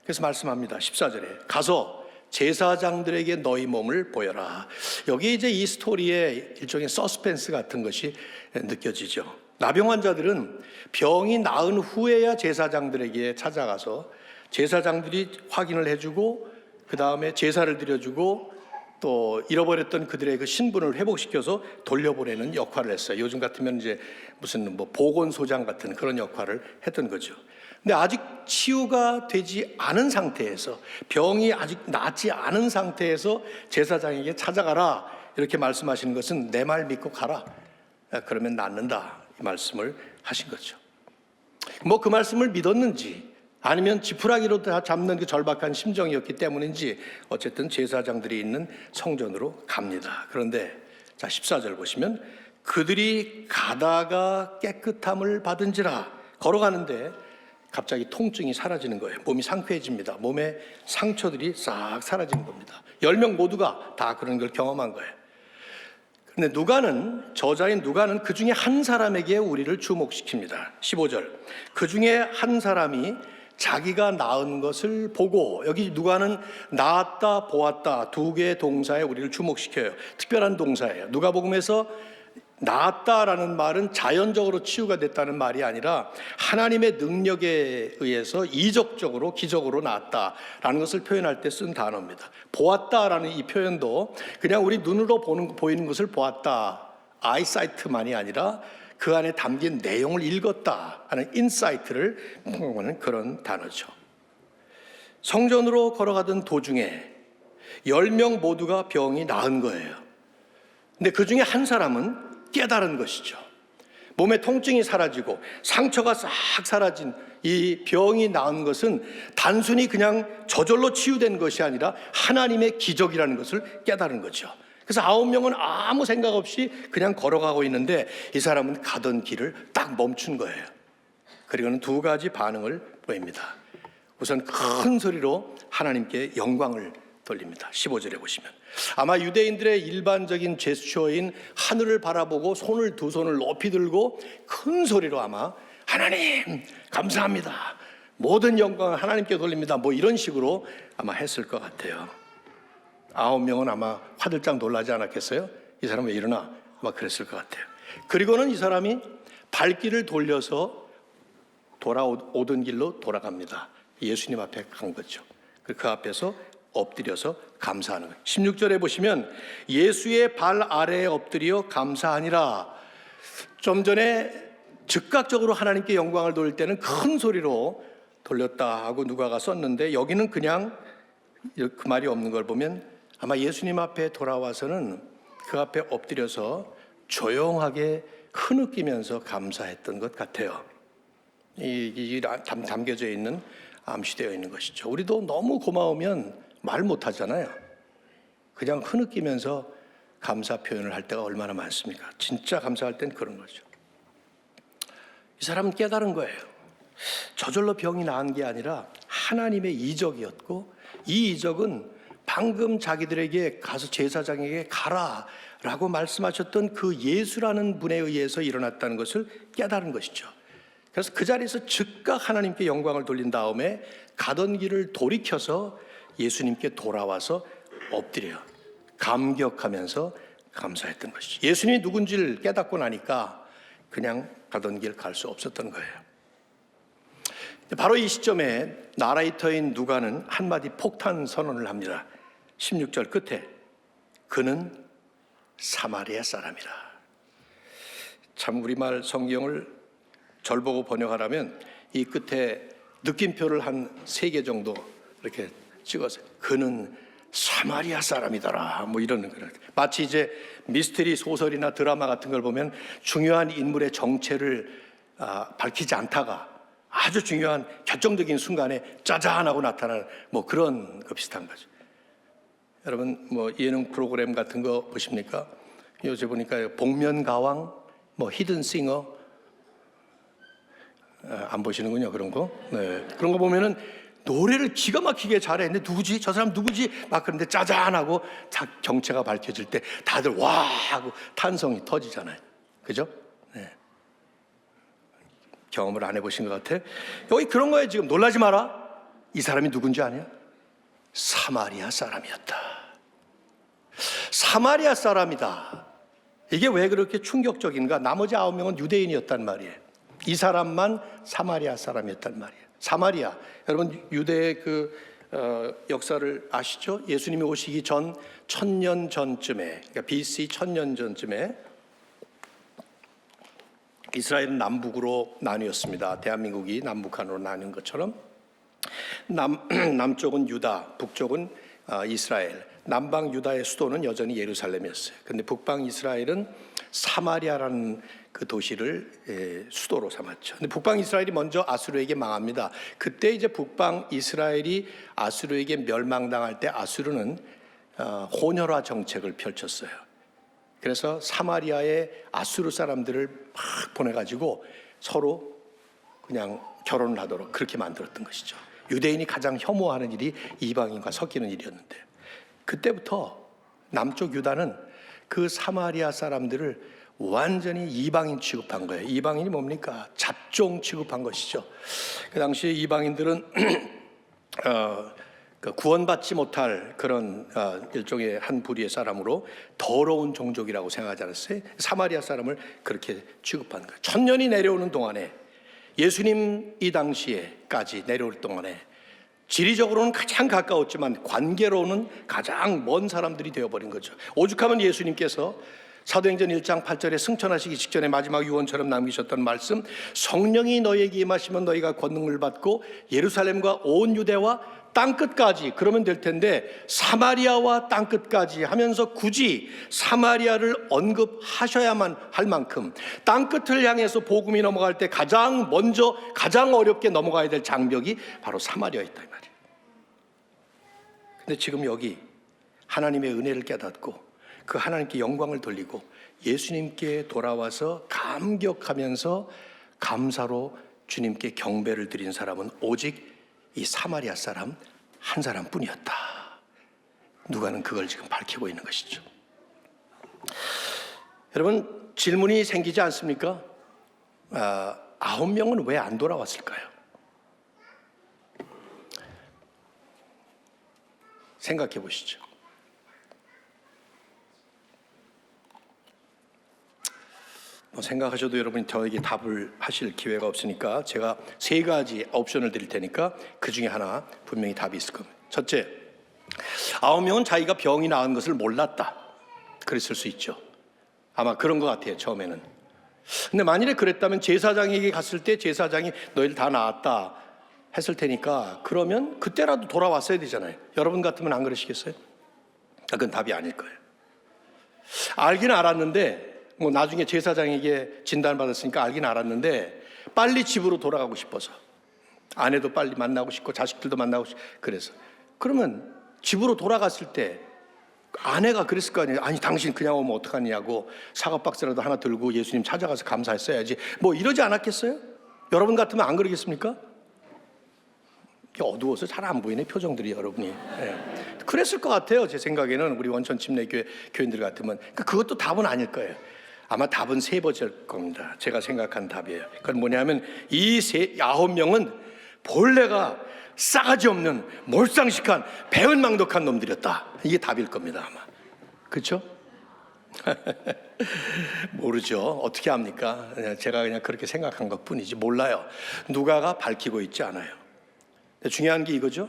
그래서 말씀합니다. 14절에 가서 제사장들에게 너희 몸을 보여라. 여기 이제 이 스토리에 일종의 서스펜스 같은 것이 느껴지죠. 나병 환자들은 병이 나은 후에야 제사장들에게 찾아가서 제사장들이 확인을 해주고 그 다음에 제사를 드려주고 또 잃어버렸던 그들의 그 신분을 회복시켜서 돌려보내는 역할을 했어요. 요즘 같으면 이제 무슨 뭐 보건소장 같은 그런 역할을 했던 거죠. 근데 아직 치유가 되지 않은 상태에서, 병이 아직 낫지 않은 상태에서 제사장에게 찾아가라 이렇게 말씀하시는 것은 내 말 믿고 가라, 그러면 낫는다, 이 말씀을 하신 거죠. 뭐 그 말씀을 믿었는지 아니면 지푸라기로 다 잡는 그 절박한 심정이었기 때문인지 어쨌든 제사장들이 있는 성전으로 갑니다. 그런데 자 14절 보시면 그들이 가다가 깨끗함을 받은지라, 걸어가는데 갑자기 통증이 사라지는 거예요. 몸이 상쾌해집니다. 몸에 상처들이 싹 사라지는 겁니다. 10명 모두가 다 그런 걸 경험한 거예요. 근데 누가는, 저자인 누가는 그 중에 한 사람에게 우리를 주목시킵니다. 15절. 그 중에 한 사람이 자기가 낳은 것을 보고, 여기 누가는 낳았다, 보았다 두 개의 동사에 우리를 주목시켜요. 특별한 동사예요. 누가복음에서 낳았다라는 말은 자연적으로 치유가 됐다는 말이 아니라 하나님의 능력에 의해서 이적적으로, 기적으로 낳았다라는 것을 표현할 때 쓴 단어입니다. 보았다라는 이 표현도 그냥 우리 눈으로 보이는 것을 보았다, 아이사이트만이 아니라 그 안에 담긴 내용을 읽었다 하는 인사이트를 표현하는 그런 단어죠. 성전으로 걸어가던 도중에 10명 모두가 병이 나은 거예요. 근데 그 중에 한 사람은 깨달은 것이죠. 몸에 통증이 사라지고 상처가 싹 사라진 이 병이 나은 것은 단순히 그냥 저절로 치유된 것이 아니라 하나님의 기적이라는 것을 깨달은 거죠. 그래서 9명은 아무 생각 없이 그냥 걸어가고 있는데 이 사람은 가던 길을 딱 멈춘 거예요. 그리고는 두 가지 반응을 보입니다. 우선 큰 소리로 하나님께 영광을 돌립니다. 15절에 보시면 아마 유대인들의 일반적인 제스처인 하늘을 바라보고 손을, 두 손을 높이 들고 큰 소리로 아마 하나님 감사합니다, 모든 영광을 하나님께 돌립니다, 뭐 이런 식으로 아마 했을 것 같아요. 9명은 아마 화들짝 놀라지 않았겠어요? 이 사람 왜 이러나? 아마 그랬을 것 같아요. 그리고는 이 사람이 발길을 돌려서 돌아오던 길로 돌아갑니다. 예수님 앞에 간 거죠. 그 앞에서 엎드려서 감사하는 거예요. 16절에 보시면 예수의 발 아래에 엎드려 감사하니라. 좀 전에 즉각적으로 하나님께 영광을 돌릴 때는 큰 소리로 돌렸다 하고 누가가 썼는데 여기는 그냥 그 말이 없는 걸 보면 아마 예수님 앞에 돌아와서는 그 앞에 엎드려서 조용하게 흐느끼면서 감사했던 것 같아요. 이 담겨져 있는, 암시되어 있는 것이죠. 우리도 너무 고마우면 말 못하잖아요. 그냥 흐느끼면서 감사 표현을 할 때가 얼마나 많습니까? 진짜 감사할 땐 그런 거죠. 이 사람은 깨달은 거예요. 저절로 병이 나은 게 아니라 하나님의 이적이었고, 이 이적은 방금 자기들에게 가서 제사장에게 가라라고 말씀하셨던 그 예수라는 분에 의해서 일어났다는 것을 깨달은 것이죠. 그래서 그 자리에서 즉각 하나님께 영광을 돌린 다음에 가던 길을 돌이켜서 예수님께 돌아와서 엎드려 감격하면서 감사했던 것이죠. 예수님이 누군지를 깨닫고 나니까 그냥 가던 길 갈 수 없었던 거예요. 바로 이 시점에 나라이터인 누가는 한마디 폭탄 선언을 합니다. 16절 끝에 그는 사마리아 사람이라. 참 우리말 성경을 절보고 번역하라면 이 끝에 느낌표를 한 3개 정도 이렇게 찍어서 그는 사마리아 사람이더라, 뭐 이러는 거예요. 마치 이제 미스터리 소설이나 드라마 같은 걸 보면 중요한 인물의 정체를 밝히지 않다가 아주 중요한 결정적인 순간에 짜잔 하고 나타나는 뭐 그런 거 비슷한 거죠. 여러분 뭐 예능 프로그램 같은 거 보십니까? 요새 보니까 복면가왕, 뭐 히든싱어, 안 보시는군요, 그런 거. 네. 그런 거 보면은 노래를 기가 막히게 잘해. 근데 누구지? 저 사람 누구지? 막 그런데 짜잔하고 정체가 밝혀질 때 다들 와 하고 탄성이 터지잖아요. 그죠? 네. 경험을 안 해보신 것 같아? 여기 그런 거예요. 지금 놀라지 마라. 이 사람이 누군지 아냐? 사마리아 사람이었다. 사마리아 사람이다. 이게 왜 그렇게 충격적인가? 나머지 9명은 유대인이었단 말이에요. 이 사람만 사마리아 사람이었단 말이에요. 사마리아, 여러분 유대의 역사를 아시죠? 예수님이 오시기 전 1000년 전쯤에, 그러니까 BC 1000년 전쯤에 이스라엘은 남북으로 나뉘었습니다. 대한민국이 남북한으로 나뉜 것처럼 남쪽은 유다, 북쪽은 이스라엘. 남방 유다의 수도는 여전히 예루살렘이었어요. 근데 북방 이스라엘은 사마리아라는 그 도시를 수도로 삼았죠. 근데 북방 이스라엘이 먼저 아수르에게 망합니다. 그때 이제 북방 이스라엘이 아수르에게 멸망당할 때 아수르는 혼혈화 정책을 펼쳤어요. 그래서 사마리아의 아수르 사람들을 막 보내가지고 서로 그냥 결혼을 하도록 그렇게 만들었던 것이죠. 유대인이 가장 혐오하는 일이 이방인과 섞이는 일이었는데, 그때부터 남쪽 유다는 그 사마리아 사람들을 완전히 이방인 취급한 거예요. 이방인이 뭡니까? 잡종 취급한 것이죠. 그 당시에 이방인들은 구원받지 못할 그런 일종의 한 부류의 사람으로 더러운 종족이라고 생각하지 않았어요? 사마리아 사람을 그렇게 취급한 거예요. 1000년이 내려오는 동안에, 예수님 이 당시에까지 내려올 동안에 지리적으로는 가장 가까웠지만 관계로는 가장 먼 사람들이 되어버린 거죠. 오죽하면 예수님께서 사도행전 1장 8절에 승천하시기 직전에 마지막 유언처럼 남기셨던 말씀, 성령이 너희에게 임하시면 너희가 권능을 받고 예루살렘과 온 유대와 땅끝까지, 그러면 될 텐데 사마리아와 땅끝까지 하면서 굳이 사마리아를 언급하셔야만 할 만큼 땅끝을 향해서 복음이 넘어갈 때 가장 먼저 가장 어렵게 넘어가야 될 장벽이 바로 사마리아였다 이 말이에요. 근데 지금 여기 하나님의 은혜를 깨닫고 그 하나님께 영광을 돌리고 예수님께 돌아와서 감격하면서 감사로 주님께 경배를 드린 사람은 오직 이 사마리아 사람 한 사람뿐이었다. 누가는 그걸 지금 밝히고 있는 것이죠. 여러분, 질문이 생기지 않습니까? 9명은 왜 안 돌아왔을까요? 생각해 보시죠. 생각하셔도 여러분이 저에게 답을 하실 기회가 없으니까 제가 3가지 옵션을 드릴 테니까 그 중에 하나 분명히 답이 있을 겁니다. 첫째, 9명은 자기가 병이 나은 것을 몰랐다. 그랬을 수 있죠. 아마 그런 것 같아요, 처음에는. 근데 만일에 그랬다면 제사장에게 갔을 때 제사장이 너희들 다 나았다 했을 테니까 그러면 그때라도 돌아왔어야 되잖아요. 여러분 같으면 안 그러시겠어요? 그건 답이 아닐 거예요. 알긴 알았는데 나중에 제사장에게 진단받았으니까 알긴 알았는데 빨리 집으로 돌아가고 싶어서, 아내도 빨리 만나고 싶고 자식들도 만나고 싶고 그래서, 그러면 집으로 돌아갔을 때 아내가 그랬을 거 아니에요. 아니 당신 그냥 오면 어떡하냐고 사과박스라도 하나 들고 예수님 찾아가서 감사했어야지 뭐 이러지 않았겠어요? 여러분 같으면 안 그러겠습니까? 어두워서 잘 안 보이네 표정들이 여러분이. 네. 그랬을 것 같아요. 제 생각에는 우리 원천 침례교회 교인들 같으면. 그것도 답은 아닐 거예요. 아마 답은 3번째일 겁니다. 제가 생각한 답이에요. 그건 뭐냐면 이 9명은 본래가 싸가지 없는 몰상식한 배은망덕한 놈들이었다. 이게 답일 겁니다 아마. 그렇죠? 모르죠. 어떻게 합니까? 제가 그냥 그렇게 생각한 것 뿐이지 몰라요. 누가가 밝히고 있지 않아요. 중요한 게 이거죠.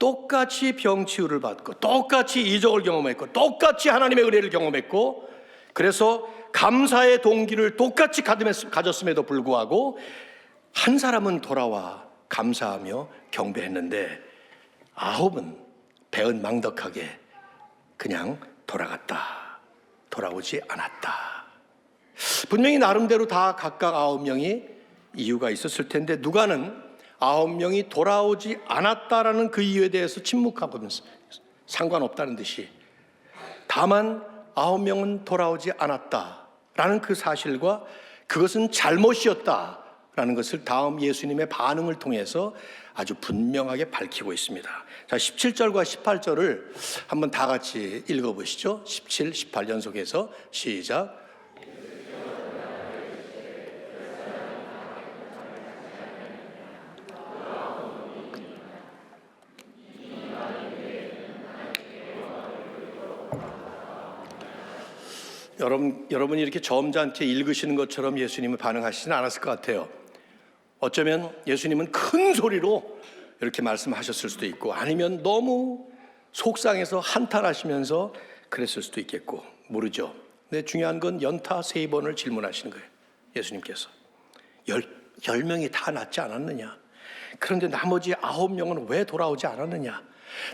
똑같이 병치유를 받고 똑같이 이적을 경험했고 똑같이 하나님의 은혜를 경험했고 그래서 감사의 동기를 똑같이 가졌음에도 불구하고 한 사람은 돌아와 감사하며 경배했는데 9은 배은망덕하게 그냥 돌아오지 않았다. 분명히 나름대로 다 각각 9명이 이유가 있었을 텐데 누가는 9명이 돌아오지 않았다라는 그 이유에 대해서 침묵하면서 상관없다는 듯이, 다만 9명은 돌아오지 않았다라는 그 사실과 그것은 잘못이었다라는 라는 것을 다음 예수님의 반응을 통해서 아주 분명하게 밝히고 있습니다. 자, 17절과 18절을 한번 다 같이 읽어보시죠. 17, 18 연속해서 시작. 여러분이 이렇게 점잖게 읽으시는 것처럼 예수님은 반응하시지는 않았을 것 같아요. 어쩌면 예수님은 큰 소리로 이렇게 말씀하셨을 수도 있고, 아니면 너무 속상해서 한탄하시면서 그랬을 수도 있겠고, 모르죠. 근데 중요한 건 연타 3번을 질문하시는 거예요. 예수님께서 10명이 다 낫지 않았느냐? 그런데 나머지 9명은 왜 돌아오지 않았느냐?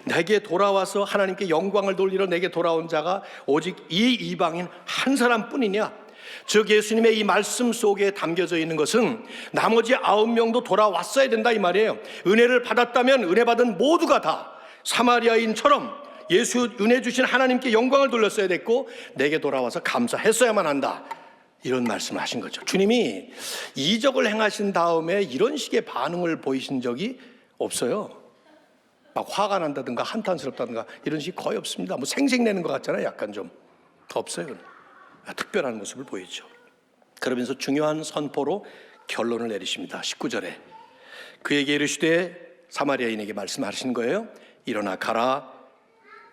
내게 돌아와서 하나님께 영광을 돌리러 내게 돌아온 자가 오직 이 이방인 한 사람뿐이냐? 즉 예수님의 이 말씀 속에 담겨져 있는 것은 나머지 9명도 돌아왔어야 된다 이 말이에요. 은혜를 받았다면 은혜 받은 모두가 다 사마리아인처럼 예수 은혜 주신 하나님께 영광을 돌렸어야 됐고, 내게 돌아와서 감사했어야만 한다, 이런 말씀을 하신 거죠. 주님이 이적을 행하신 다음에 이런 식의 반응을 보이신 적이 없어요. 막 화가 난다든가 한탄스럽다든가 이런 식이 거의 없습니다. 뭐 생색내는 것 같잖아요. 약간 좀 없어요. 특별한 모습을 보이죠. 그러면서 중요한 선포로 결론을 내리십니다. 19절에 그에게 이르시되, 사마리아인에게 말씀하시는 거예요. 일어나 가라,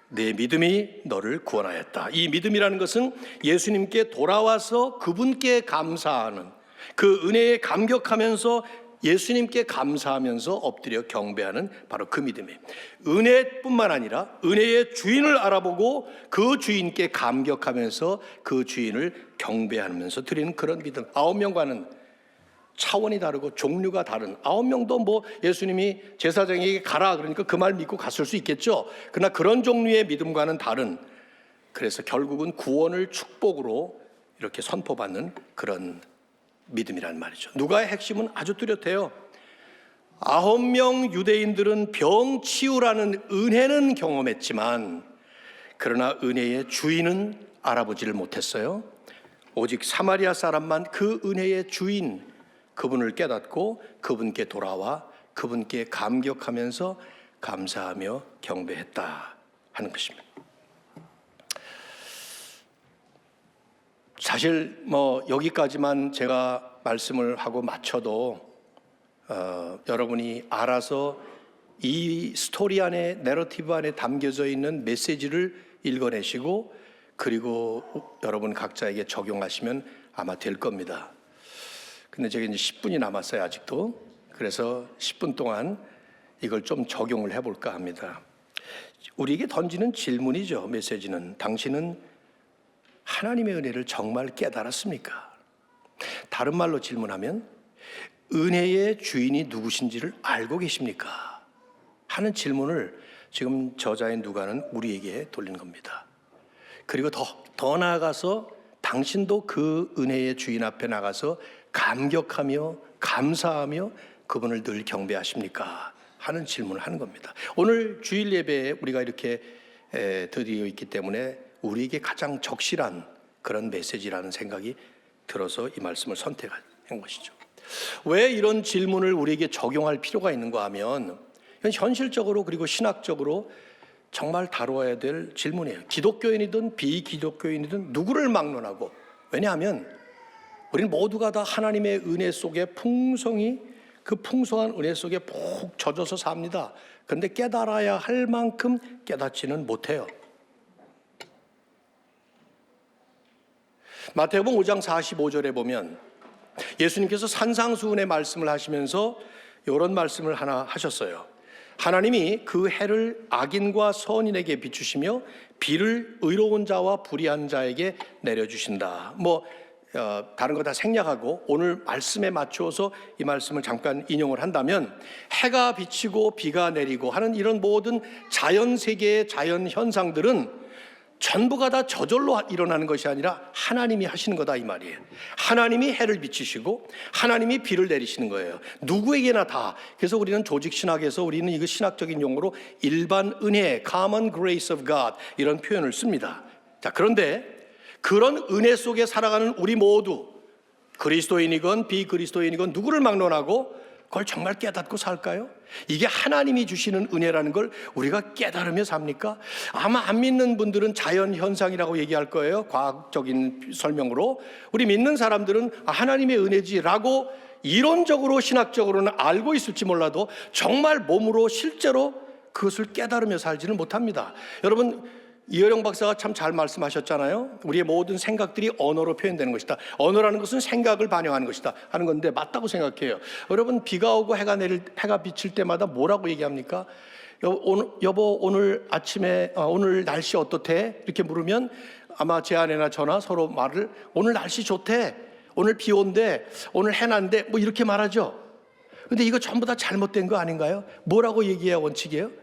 내 믿음이 너를 구원하였다. 이 믿음이라는 것은 예수님께 돌아와서 그분께 감사하는, 그 은혜에 감격하면서 예수님께 감사하면서 엎드려 경배하는 바로 그 믿음이에요. 은혜뿐만 아니라 은혜의 주인을 알아보고 그 주인께 감격하면서 그 주인을 경배하면서 드리는 그런 믿음. 9명과는 차원이 다르고 종류가 다른, 9명도 뭐 예수님이 제사장에게 가라 그러니까 그 말 믿고 갔을 수 있겠죠. 그러나 그런 종류의 믿음과는 다른, 그래서 결국은 구원을 축복으로 이렇게 선포받는 그런 믿음이란 말이죠. 누가의 핵심은 아주 뚜렷해요. 9명 유대인들은 병 치유라는 은혜는 경험했지만, 그러나 은혜의 주인은 알아보지를 못했어요. 오직 사마리아 사람만 그 은혜의 주인, 그분을 깨닫고 그분께 돌아와 그분께 감격하면서 감사하며 경배했다 하는 것입니다. 사실 뭐 여기까지만 제가 말씀을 하고 마쳐도 여러분이 알아서 이 스토리 안에, 내러티브 안에 담겨져 있는 메시지를 읽어내시고 그리고 여러분 각자에게 적용하시면 아마 될 겁니다. 근데 제가 이제 10분이 남았어요, 아직도. 그래서 10분 동안 이걸 좀 적용을 해볼까 합니다. 우리에게 던지는 질문이죠, 메시지는. 당신은 하나님의 은혜를 정말 깨달았습니까? 다른 말로 질문하면 은혜의 주인이 누구신지를 알고 계십니까? 하는 질문을 지금 저자인 누가는 우리에게 돌린 겁니다. 그리고 더 나아가서 당신도 그 은혜의 주인 앞에 나가서 감격하며 감사하며 그분을 늘 경배하십니까? 하는 질문을 하는 겁니다. 오늘 주일 예배에 우리가 이렇게 드리고 있기 때문에 우리에게 가장 적실한 그런 메시지라는 생각이 들어서 이 말씀을 선택한 것이죠. 왜 이런 질문을 우리에게 적용할 필요가 있는가 하면, 현실적으로 그리고 신학적으로 정말 다루어야 될 질문이에요. 기독교인이든 비기독교인이든 누구를 막론하고. 왜냐하면 우리는 모두가 다 하나님의 은혜 속에 풍성히, 그 풍성한 은혜 속에 푹 젖어서 삽니다. 그런데 깨달아야 할 만큼 깨닫지는 못해요. 마태복음 5장 45절에 보면 예수님께서 산상수훈의 말씀을 하시면서 이런 말씀을 하나 하셨어요. 하나님이 그 해를 악인과 선인에게 비추시며 비를 의로운 자와 불의한 자에게 내려주신다. 다른 거 다 생략하고 오늘 말씀에 맞추어서 이 말씀을 잠깐 인용을 한다면, 해가 비치고 비가 내리고 하는 이런 모든 자연 세계의 자연 현상들은 전부가 다 저절로 일어나는 것이 아니라 하나님이 하시는 거다 이 말이에요. 하나님이 해를 비치시고 하나님이 비를 내리시는 거예요. 누구에게나 다. 그래서 우리는 조직 신학에서 우리는 이거 신학적인 용어로 일반 은혜, common grace of God 이런 표현을 씁니다. 자, 그런데 그런 은혜 속에 살아가는 우리 모두, 그리스도인이건 비그리스도인이건 누구를 막론하고 그걸 정말 깨닫고 살까요? 이게 하나님이 주시는 은혜라는 걸 우리가 깨달으며 삽니까? 아마 안 믿는 분들은 자연현상이라고 얘기할 거예요. 과학적인 설명으로. 우리 믿는 사람들은 하나님의 은혜지라고 이론적으로 신학적으로는 알고 있을지 몰라도 정말 몸으로 실제로 그것을 깨달으며 살지는 못합니다. 여러분, 이어령 박사가 참 잘 말씀하셨잖아요. 우리의 모든 생각들이 언어로 표현되는 것이다. 언어라는 것은 생각을 반영하는 것이다 하는 건데 맞다고 생각해요. 여러분, 비가 오고 해가 비칠 때마다 뭐라고 얘기합니까? 여보 오늘 아침에 오늘 날씨 어떻대? 이렇게 물으면 아마 제 아내나 저나 서로 말을 오늘 날씨 좋대, 오늘 비 온대, 오늘 해 난대, 뭐 이렇게 말하죠. 근데 이거 전부 다 잘못된 거 아닌가요? 뭐라고 얘기해야 원칙이에요?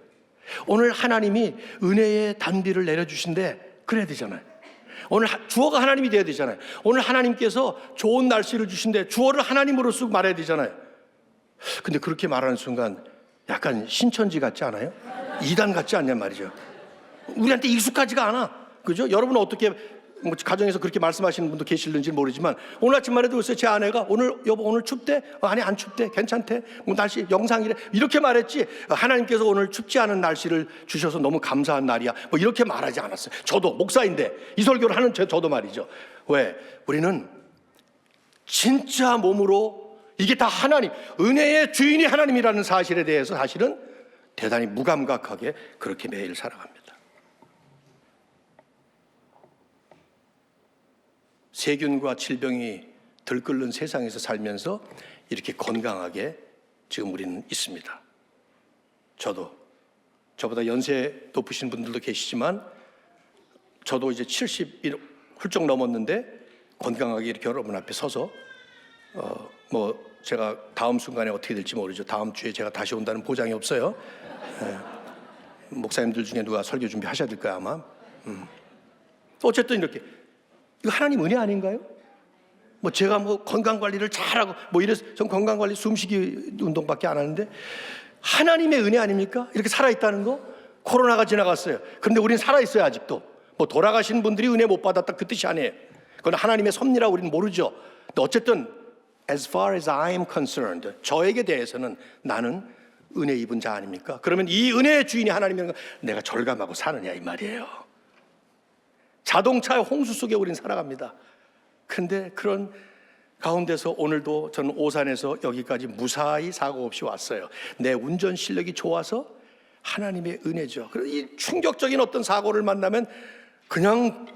오늘 하나님이 은혜의 단비를 내려주신대, 그래야 되잖아요. 오늘 주어가 하나님이 돼야 되잖아요. 오늘 하나님께서 좋은 날씨를 주신대, 주어를 하나님으로 쓰고 말해야 되잖아요. 근데 그렇게 말하는 순간 약간 신천지 같지 않아요? 이단 같지 않냔 말이죠. 우리한테 익숙하지가 않아. 그죠? 여러분은 어떻게 뭐 가정에서 그렇게 말씀하시는 분도 계실는지 모르지만 오늘 아침만 해도 글쎄 제 아내가 오늘 여보 오늘 춥대? 아니 안 춥대, 괜찮대, 뭐 날씨 영상이래, 이렇게 말했지 하나님께서 오늘 춥지 않은 날씨를 주셔서 너무 감사한 날이야 뭐 이렇게 말하지 않았어요. 저도 목사인데 이 설교를 하는 저도 말이죠. 왜? 우리는 진짜 몸으로 이게 다 하나님, 은혜의 주인이 하나님이라는 사실에 대해서 사실은 대단히 무감각하게 그렇게 매일 살아갑니다. 세균과 질병이 들끓는 세상에서 살면서 이렇게 건강하게 지금 우리는 있습니다. 저보다 연세 높으신 분들도 계시지만 저도 이제 70일 훌쩍 넘었는데 건강하게 이렇게 여러분 앞에 서서 뭐 제가 다음 순간에 어떻게 될지 모르죠. 다음 주에 제가 다시 온다는 보장이 없어요. 목사님들 중에 누가 설교 준비하셔야 될 거야 아마. 어쨌든 이렇게 이거 하나님 은혜 아닌가요? 뭐 제가 뭐 건강 관리를 잘하고 뭐 이래서 전 건강 관리 숨쉬기 운동밖에 안 하는데 하나님의 은혜 아닙니까? 이렇게 살아 있다는 거. 코로나가 지나갔어요. 그런데 우리는 살아 있어요 아직도. 뭐 돌아가신 분들이 은혜 못 받았다 그 뜻이 아니에요. 그건 하나님의 섭리라고 우리는 모르죠. 근데 어쨌든 as far as I'm concerned, 저에게 대해서는 나는 은혜 입은 자 아닙니까? 그러면 이 은혜의 주인이 하나님이면 내가 절감하고 사느냐 이 말이에요. 자동차의 홍수 속에 우린 살아갑니다. 근데 그런 가운데서 오늘도 저는 오산에서 여기까지 무사히 사고 없이 왔어요. 내 운전 실력이 좋아서 하나님의 은혜죠. 그래서 이 충격적인 어떤 사고를 만나면 그냥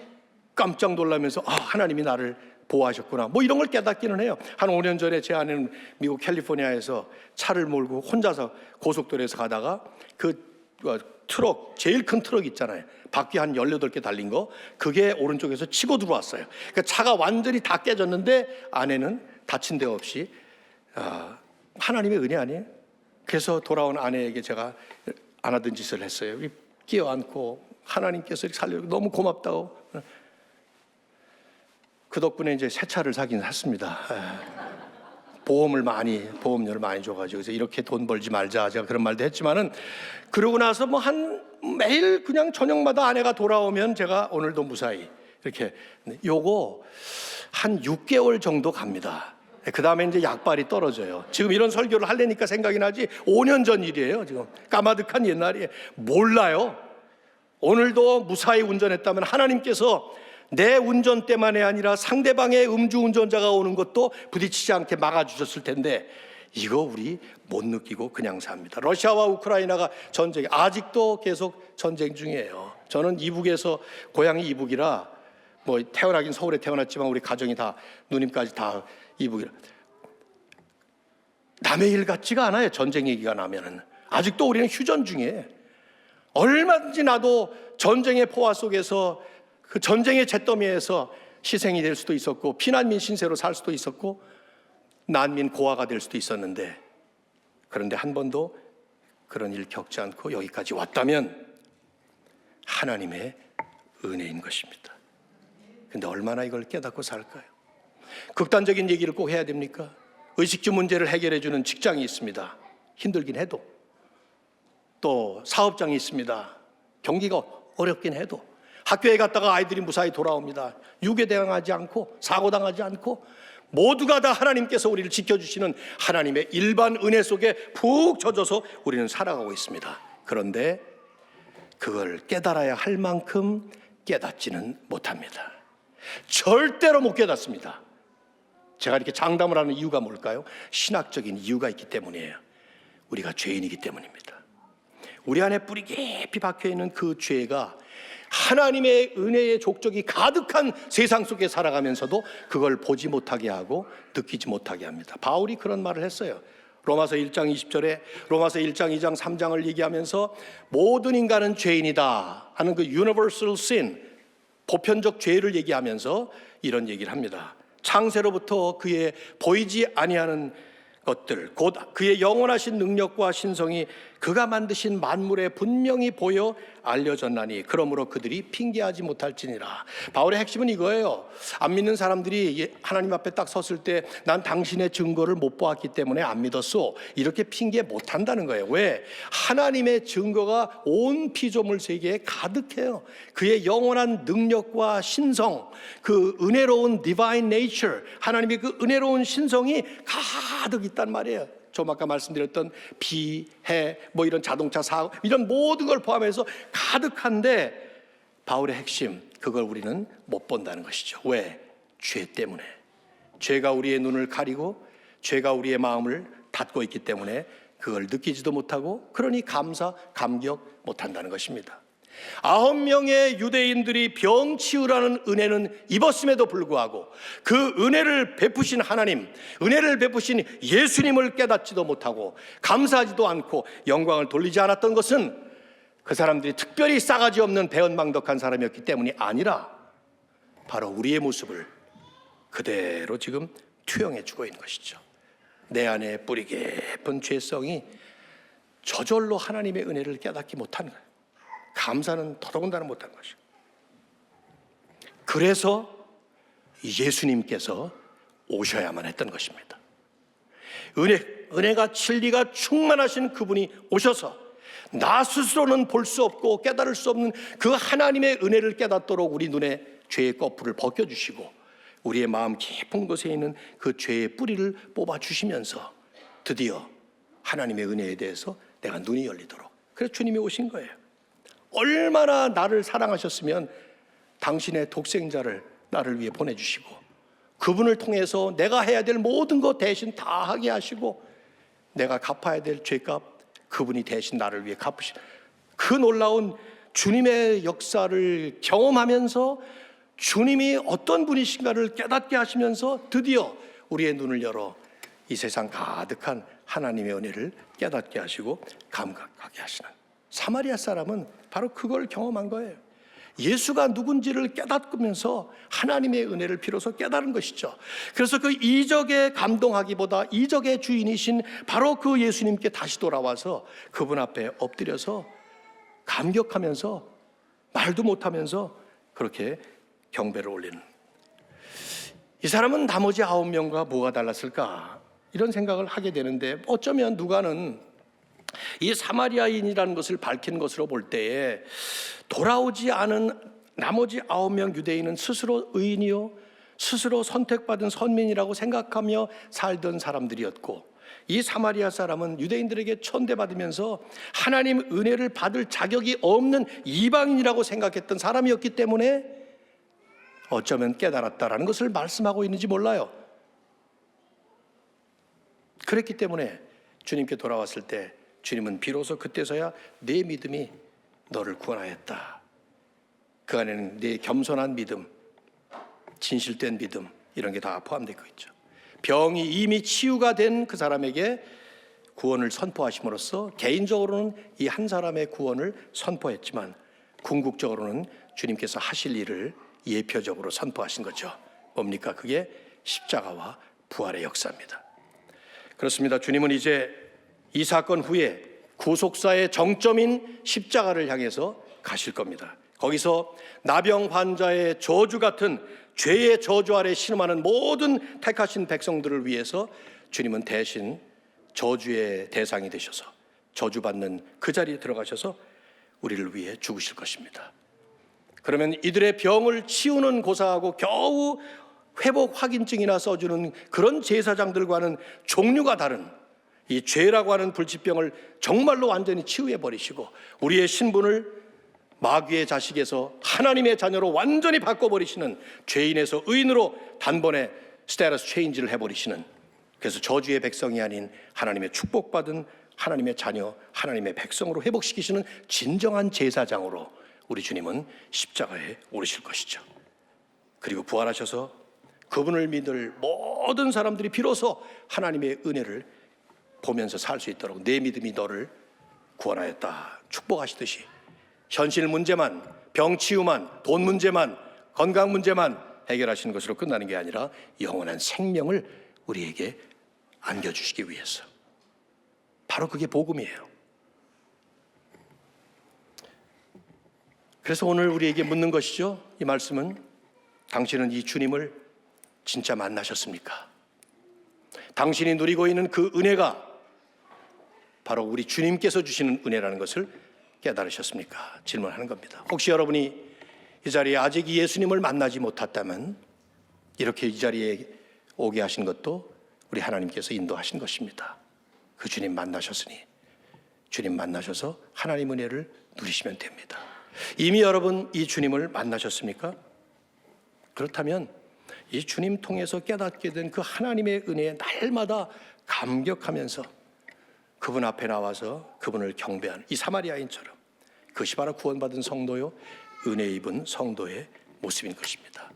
깜짝 놀라면서 하나님이 나를 보호하셨구나 뭐 이런 걸 깨닫기는 해요. 한 5년 전에 제 아내는 미국 캘리포니아에서 차를 몰고 혼자서 고속도로에서 가다가 그 트럭, 제일 큰 트럭 있잖아요. 바퀴 한 18개 달린 거, 그게 오른쪽에서 치고 들어왔어요. 그러니까 차가 완전히 다 깨졌는데 아내는 다친 데 없이 하나님의 은혜 아니에요? 그래서 돌아온 아내에게 제가 안 하던 짓을 했어요. 끼어안고 하나님께서 이렇게 살려주고 너무 고맙다고. 그 덕분에 이제 새 차를 사긴 샀습니다. 보험료를 많이 줘가지고 그래서 이렇게 돈 벌지 말자 제가 그런 말도 했지만은 그러고 나서 뭐 매일 그냥 저녁마다 아내가 돌아오면 제가 오늘도 무사히 이렇게 요거 한 6개월 정도 갑니다. 그 다음에 이제 약발이 떨어져요. 지금 이런 설교를 하려니까 생각이 나지 5년 전 일이에요. 지금 까마득한 옛날이에요. 몰라요. 오늘도 무사히 운전했다면 하나님께서 내 운전때만이 아니라 상대방의 음주운전자가 오는 것도 부딪히지 않게 막아주셨을 텐데 이거 우리 못 느끼고 그냥 삽니다. 러시아와 우크라이나가 전쟁, 아직도 계속 전쟁 중이에요. 저는 이북에서 고향이 이북이라 뭐 태어나긴 서울에 태어났지만 우리 가정이 다 누님까지 다 이북이라 남의 일 같지가 않아요. 전쟁 얘기가 나면은 아직도 우리는 휴전 중이에요. 얼마든지 나도 전쟁의 포화 속에서 그 전쟁의 잿더미에서 희생이 될 수도 있었고 피난민 신세로 살 수도 있었고 난민 고아가 될 수도 있었는데 그런데 한 번도 그런 일 겪지 않고 여기까지 왔다면 하나님의 은혜인 것입니다. 근데 얼마나 이걸 깨닫고 살까요? 극단적인 얘기를 꼭 해야 됩니까? 의식주 문제를 해결해 주는 직장이 있습니다. 힘들긴 해도 또 사업장이 있습니다. 경기가 어렵긴 해도 학교에 갔다가 아이들이 무사히 돌아옵니다. 유괴당하지 않고 사고당하지 않고 모두가 다 하나님께서 우리를 지켜주시는 하나님의 일반 은혜 속에 푹 젖어서 우리는 살아가고 있습니다. 그런데 그걸 깨달아야 할 만큼 깨닫지는 못합니다. 절대로 못 깨닫습니다. 제가 이렇게 장담을 하는 이유가 뭘까요? 신학적인 이유가 있기 때문이에요. 우리가 죄인이기 때문입니다. 우리 안에 뿌리 깊이 박혀있는 그 죄가 하나님의 은혜의 족적이 가득한 세상 속에 살아가면서도 그걸 보지 못하게 하고 느끼지 못하게 합니다. 바울이 그런 말을 했어요. 로마서 1장 20절에 로마서 1장 2장 3장을 얘기하면서 모든 인간은 죄인이다 하는 그 universal sin, 보편적 죄를 얘기하면서 이런 얘기를 합니다. 창세로부터 그의 보이지 아니하는 것들, 곧 그의 영원하신 능력과 신성이 그가 만드신 만물에 분명히 보여 알려졌나니 그러므로 그들이 핑계하지 못할지니라. 바울의 핵심은 이거예요. 안 믿는 사람들이 하나님 앞에 딱 섰을 때 난 당신의 증거를 못 보았기 때문에 안 믿었어, 이렇게 핑계 못한다는 거예요. 왜? 하나님의 증거가 온 피조물 세계에 가득해요. 그의 영원한 능력과 신성, 그 은혜로운 divine nature, 하나님의 그 은혜로운 신성이 가득 있단 말이에요. 좀 아까 말씀드렸던 비, 해, 뭐 이런 자동차 사고 이런 모든 걸 포함해서 가득한데 바울의 핵심, 그걸 우리는 못 본다는 것이죠. 왜? 죄 때문에. 죄가 우리의 눈을 가리고 죄가 우리의 마음을 닫고 있기 때문에 그걸 느끼지도 못하고, 그러니 감격 못한다는 것입니다. 9명의 유대인들이 병 치유라는 은혜는 입었음에도 불구하고 그 은혜를 베푸신 하나님, 은혜를 베푸신 예수님을 깨닫지도 못하고 감사하지도 않고 영광을 돌리지 않았던 것은 그 사람들이 특별히 싸가지 없는 배은망덕한 사람이었기 때문이 아니라 바로 우리의 모습을 그대로 지금 투영해 주고 있는 것이죠. 내 안에 뿌리 깊은 죄성이 저절로 하나님의 은혜를 깨닫지 못한 거예요. 감사는 더더군다나 못한 것이죠. 그래서 예수님께서 오셔야만 했던 것입니다. 은혜가 진리가 충만하신 그분이 오셔서 나 스스로는 볼 수 없고 깨달을 수 없는 그 하나님의 은혜를 깨닫도록 우리 눈에 죄의 거풀을 벗겨주시고 우리의 마음 깊은 곳에 있는 그 죄의 뿌리를 뽑아주시면서 드디어 하나님의 은혜에 대해서 내가 눈이 열리도록, 그래서 주님이 오신 거예요. 얼마나 나를 사랑하셨으면 당신의 독생자를 나를 위해 보내주시고 그분을 통해서 내가 해야 될 모든 것 대신 다 하게 하시고 내가 갚아야 될 죄값 그분이 대신 나를 위해 갚으신 그 놀라운 주님의 역사를 경험하면서 주님이 어떤 분이신가를 깨닫게 하시면서 드디어 우리의 눈을 열어 이 세상 가득한 하나님의 은혜를 깨닫게 하시고 감각하게 하시는 사마리아 사람은 바로 그걸 경험한 거예요. 예수가 누군지를 깨닫으면서 하나님의 은혜를 비로소 깨달은 것이죠. 그래서 그 이적에 감동하기보다 이적의 주인이신 바로 그 예수님께 다시 돌아와서 그분 앞에 엎드려서 감격하면서 말도 못하면서 그렇게 경배를 올리는, 이 사람은 나머지 9명과 뭐가 달랐을까 이런 생각을 하게 되는데, 어쩌면 누가는 이 사마리아인이라는 것을 밝힌 것으로 볼 때에 돌아오지 않은 나머지 9명 유대인은 스스로 의인이요 스스로 선택받은 선민이라고 생각하며 살던 사람들이었고, 이 사마리아 사람은 유대인들에게 천대받으면서 하나님 은혜를 받을 자격이 없는 이방인이라고 생각했던 사람이었기 때문에 어쩌면 깨달았다라는 것을 말씀하고 있는지 몰라요. 그랬기 때문에 주님께 돌아왔을 때 주님은 비로소 그때서야 내 믿음이 너를 구원하였다. 그 안에는 내 겸손한 믿음, 진실된 믿음 이런 게 다 포함되고 있죠. 병이 이미 치유가 된 그 사람에게 구원을 선포하심으로써 개인적으로는 이 한 사람의 구원을 선포했지만 궁극적으로는 주님께서 하실 일을 예표적으로 선포하신 거죠. 뭡니까? 그게 십자가와 부활의 역사입니다. 그렇습니다. 주님은 이제 이 사건 후에 구속사의 정점인 십자가를 향해서 가실 겁니다. 거기서 나병 환자의 저주 같은 죄의 저주 아래 신음하는 모든 택하신 백성들을 위해서 주님은 대신 저주의 대상이 되셔서 저주받는 그 자리에 들어가셔서 우리를 위해 죽으실 것입니다. 그러면 이들의 병을 치우는 고사하고 겨우 회복 확인증이나 써주는 그런 제사장들과는 종류가 다른 이 죄라고 하는 불치병을 정말로 완전히 치유해 버리시고 우리의 신분을 마귀의 자식에서 하나님의 자녀로 완전히 바꿔버리시는, 죄인에서 의인으로 단번에 스테러스 체인지를 해버리시는, 그래서 저주의 백성이 아닌 하나님의 축복받은 하나님의 자녀, 하나님의 백성으로 회복시키시는 진정한 제사장으로 우리 주님은 십자가에 오르실 것이죠. 그리고 부활하셔서 그분을 믿을 모든 사람들이 비로소 하나님의 은혜를 보면서 살 수 있도록 내 믿음이 너를 구원하였다 축복하시듯이 현실 문제만, 병 치유만, 돈 문제만, 건강 문제만 해결하시는 것으로 끝나는 게 아니라 영원한 생명을 우리에게 안겨주시기 위해서, 바로 그게 복음이에요. 그래서 오늘 우리에게 묻는 것이죠. 이 말씀은, 당신은 이 주님을 진짜 만나셨습니까? 당신이 누리고 있는 그 은혜가 바로 우리 주님께서 주시는 은혜라는 것을 깨달으셨습니까? 질문하는 겁니다. 혹시 여러분이 이 자리에 아직 예수님을 만나지 못했다면 이렇게 이 자리에 오게 하신 것도 우리 하나님께서 인도하신 것입니다. 그 주님 만나셨으니 주님 만나셔서 하나님 은혜를 누리시면 됩니다. 이미 여러분 이 주님을 만나셨습니까? 그렇다면 이 주님 통해서 깨닫게 된 그 하나님의 은혜에 날마다 감격하면서 그분 앞에 나와서 그분을 경배하는 이 사마리아인처럼, 그것이 바로 구원받은 성도요, 은혜 입은 성도의 모습인 것입니다.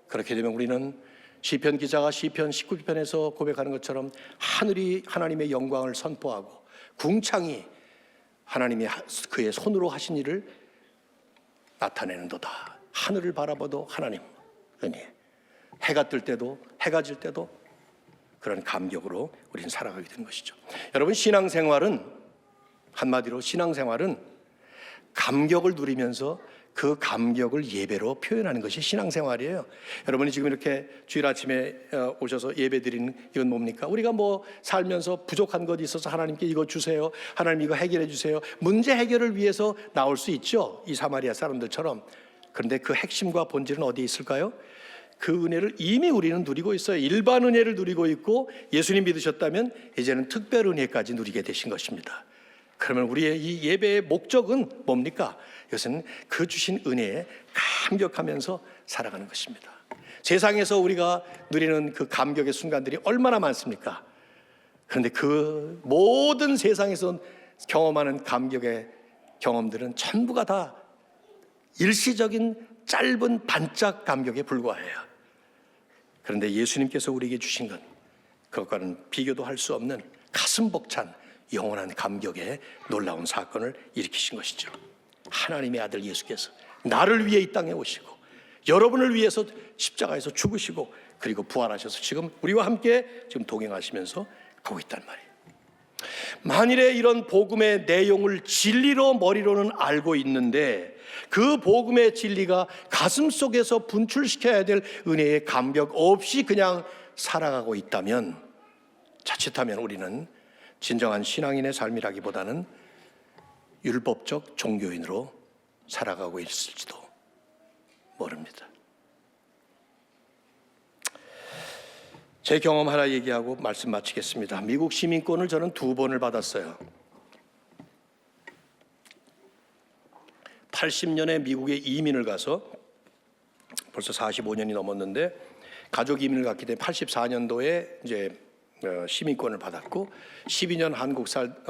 그렇게 되면 우리는 시편 기자가 시편 19편에서 고백하는 것처럼 하늘이 하나님의 영광을 선포하고 궁창이 하나님이 그의 손으로 하신 일을 나타내는도다. 하늘을 바라봐도 하나님 은혜, 해가 뜰 때도 해가 질 때도 그런 감격으로 우리는 살아가게 되는 것이죠. 여러분, 신앙생활은, 한마디로 신앙생활은 감격을 누리면서 그 감격을 예배로 표현하는 것이 신앙생활이에요. 여러분이 지금 이렇게 주일 아침에 오셔서 예배 드리는 이건 뭡니까? 우리가 뭐 살면서 부족한 것이 있어서 하나님께 이거 주세요, 하나님 이거 해결해 주세요, 문제 해결을 위해서 나올 수 있죠, 이 사마리아 사람들처럼. 그런데 그 핵심과 본질은 어디에 있을까요? 그 은혜를 이미 우리는 누리고 있어요. 일반 은혜를 누리고 있고, 예수님 믿으셨다면 이제는 특별 은혜까지 누리게 되신 것입니다. 그러면 우리의 이 예배의 목적은 뭡니까? 이것은 그 주신 은혜에 감격하면서 살아가는 것입니다. 세상에서 우리가 누리는 그 감격의 순간들이 얼마나 많습니까? 그런데 그 모든 세상에서 경험하는 감격의 경험들은 전부가 다 일시적인 짧은 반짝 감격에 불과해요. 그런데 예수님께서 우리에게 주신 건 그것과는 비교도 할 수 없는 가슴 벅찬 영원한 감격의 놀라운 사건을 일으키신 것이죠. 하나님의 아들 예수께서 나를 위해 이 땅에 오시고 여러분을 위해서 십자가에서 죽으시고 그리고 부활하셔서 지금 우리와 함께 지금 동행하시면서 가고 있단 말이에요. 만일에 이런 복음의 내용을 진리로 머리로는 알고 있는데 그 복음의 진리가 가슴 속에서 분출시켜야 될 은혜의 감격 없이 그냥 살아가고 있다면 자칫하면 우리는 진정한 신앙인의 삶이라기보다는 율법적 종교인으로 살아가고 있을지도 모릅니다. 제 경험 하나 얘기하고 말씀 마치겠습니다. 미국 시민권을 저는 2번을 받았어요. 80년에 미국에 이민을 가서 벌써 45년이 넘었는데, 가족 이민을 갔기 때문에 84년도에 이제 시민권을 받았고 12년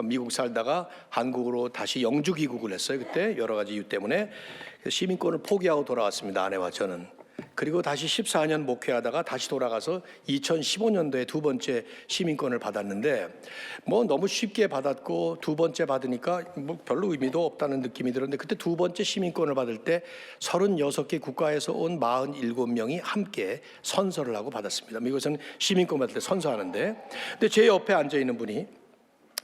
미국 살다가 한국으로 다시 영주 귀국을 했어요. 그때 여러 가지 이유 때문에 시민권을 포기하고 돌아왔습니다, 아내와 저는. 그리고 다시 14년 목회하다가 다시 돌아가서 2015년도에 2번째 시민권을 받았는데, 뭐 너무 쉽게 받았고 2번째 받으니까 뭐 별로 의미도 없다는 느낌이 들었는데, 그때 2번째 시민권을 받을 때 36개 국가에서 온 47명이 함께 선서를 하고 받았습니다. 미국에서는 시민권 받을 때 선서하는데, 근데 제 옆에 앉아 있는 분이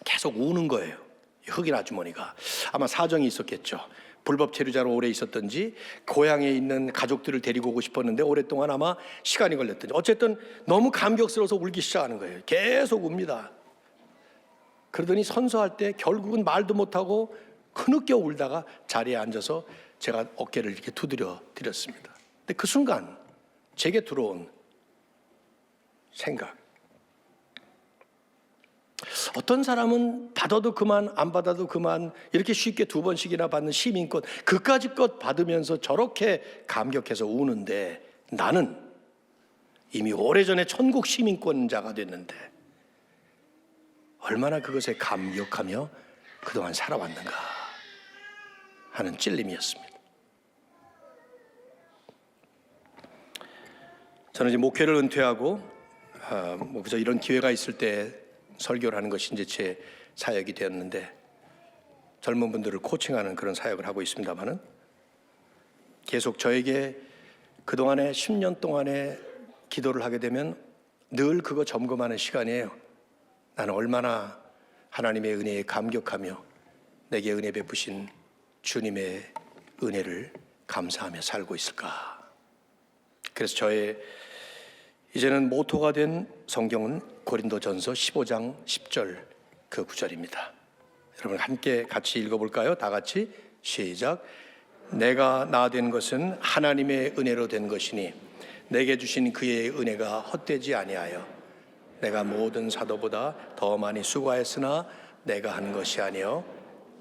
계속 우는 거예요. 흑인 아주머니가. 아마 사정이 있었겠죠. 불법 체류자로 오래 있었던지 고향에 있는 가족들을 데리고 오고 싶었는데 오랫동안 아마 시간이 걸렸던지, 어쨌든 너무 감격스러워서 울기 시작하는 거예요. 계속 웁니다. 그러더니 선서할 때 결국은 말도 못하고 흐느껴 울다가 자리에 앉아서 제가 어깨를 이렇게 두드려 드렸습니다. 근데 그 순간 제게 들어온 생각. 어떤 사람은 받아도 그만 안 받아도 그만 이렇게 쉽게 2번씩이나 받는 시민권, 그까짓 것 받으면서 저렇게 감격해서 우는데, 나는 이미 오래전에 천국 시민권자가 됐는데 얼마나 그것에 감격하며 그동안 살아왔는가 하는 찔림이었습니다. 저는 이제 목회를 은퇴하고 그저 이런 기회가 있을 때 설교를 하는 것이 이제 제 사역이 되었는데, 젊은 분들을 코칭하는 그런 사역을 하고 있습니다만은, 계속 저에게 그동안에 10년 동안에 기도를 하게 되면 늘 그거 점검하는 시간이에요. 나는 얼마나 하나님의 은혜에 감격하며 내게 은혜 베푸신 주님의 은혜를 감사하며 살고 있을까. 그래서 저의 이제는 모토가 된 성경은 고린도전서 15장 10절 그 구절입니다. 여러분 함께 같이 읽어볼까요? 다 같이 시작. 내가 나 된 것은 하나님의 은혜로 된 것이니 내게 주신 그의 은혜가 헛되지 아니하여 내가 모든 사도보다 더 많이 수고하였으나 내가 한 것이 아니요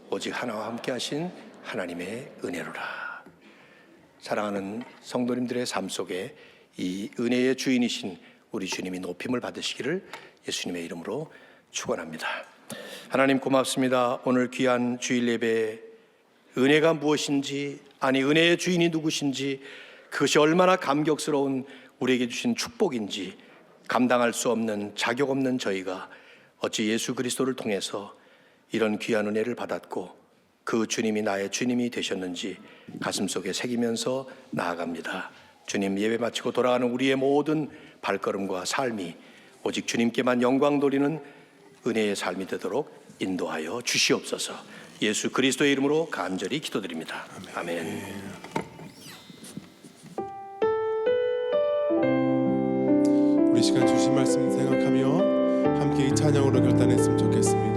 오직 하나와 함께 하신 하나님의 은혜로라. 사랑하는 성도님들의 삶 속에 이 은혜의 주인이신 우리 주님이 높임을 받으시기를 예수님의 이름으로 축원합니다. 하나님 고맙습니다. 오늘 귀한 주일 예배에 은혜가 무엇인지, 아니 은혜의 주인이 누구신지, 그것이 얼마나 감격스러운 우리에게 주신 축복인지 감당할 수 없는 자격 없는 저희가 어찌 예수 그리스도를 통해서 이런 귀한 은혜를 받았고 그 주님이 나의 주님이 되셨는지 가슴속에 새기면서 나아갑니다. 주님, 예배 마치고 돌아가는 우리의 모든 발걸음과 삶이 오직 주님께만 영광 돌리는 은혜의 삶이 되도록 인도하여 주시옵소서. 예수 그리스도의 이름으로 간절히 기도드립니다. 아멘. 우리 시간 주신 말씀 생각하며 함께 이 찬양으로 결단했으면 좋겠습니다.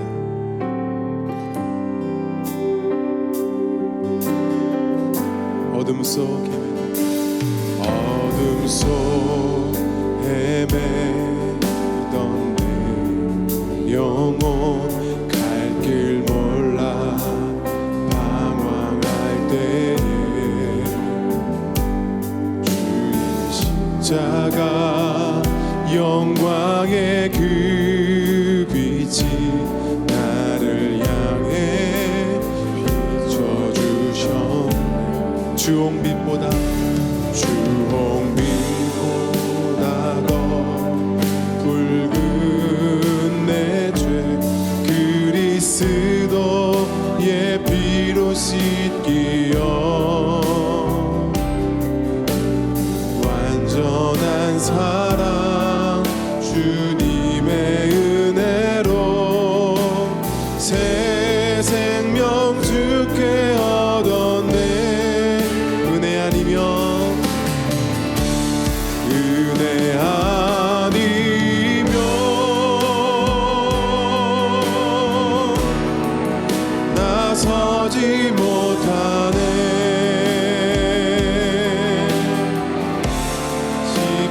어둠 속 헤매던 내 영혼 갈 길 몰라 방황할 때에 주의 십자가 영광의 그 빛이 나를 향해 비춰주셨네. 주홍빛보다 더 붉은 내 죄 그리스도의 피로 씻기어 완전한 사랑 주님의 은혜로 새 생명 주께 얻었네. 은혜 아니면 나서지 못하네.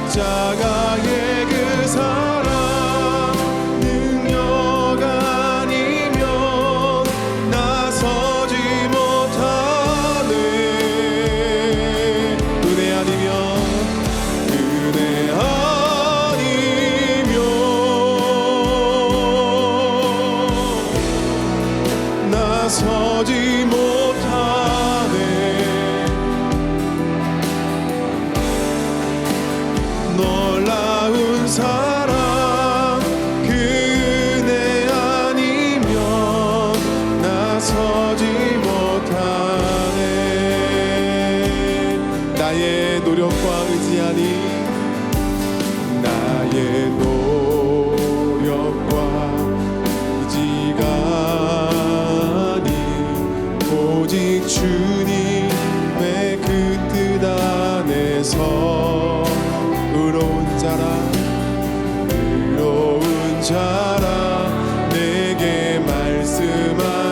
십자가의 그 사랑 능력 아니면 나서지 못하네. 은혜 아니면 나서지 못하네. 놀라운 사랑 그 은혜 아니면 나서지 못하네. 나의 노력과 의지하니 나의 노력과 의지가 오직 주님의 그 뜻 안에서 의로운 자라 내게 말씀하셨네.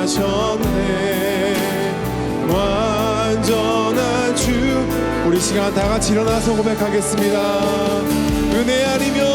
완전한 주. 우리 시간 다 같이 일어나서 고백하겠습니다. 은혜 아니면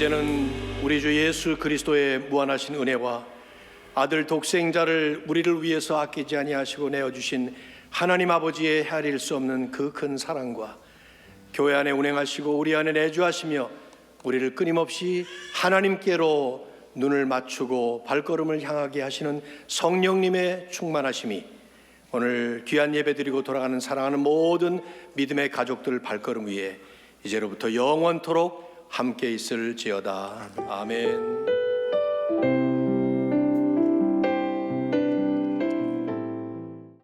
이제는 우리 주 예수 그리스도의 무한하신 은혜와 아들 독생자를 우리를 위해서 아끼지 아니하시고 내어주신 하나님 아버지의 헤아릴 수 없는 그 큰 사랑과 교회 안에 운행하시고 우리 안에 내주하시며 우리를 끊임없이 하나님께로 눈을 맞추고 발걸음을 향하게 하시는 성령님의 충만하심이 오늘 귀한 예배드리고 돌아가는 사랑하는 모든 믿음의 가족들 발걸음 위에 이제로부터 영원토록 함께 있을지어다. 아멘.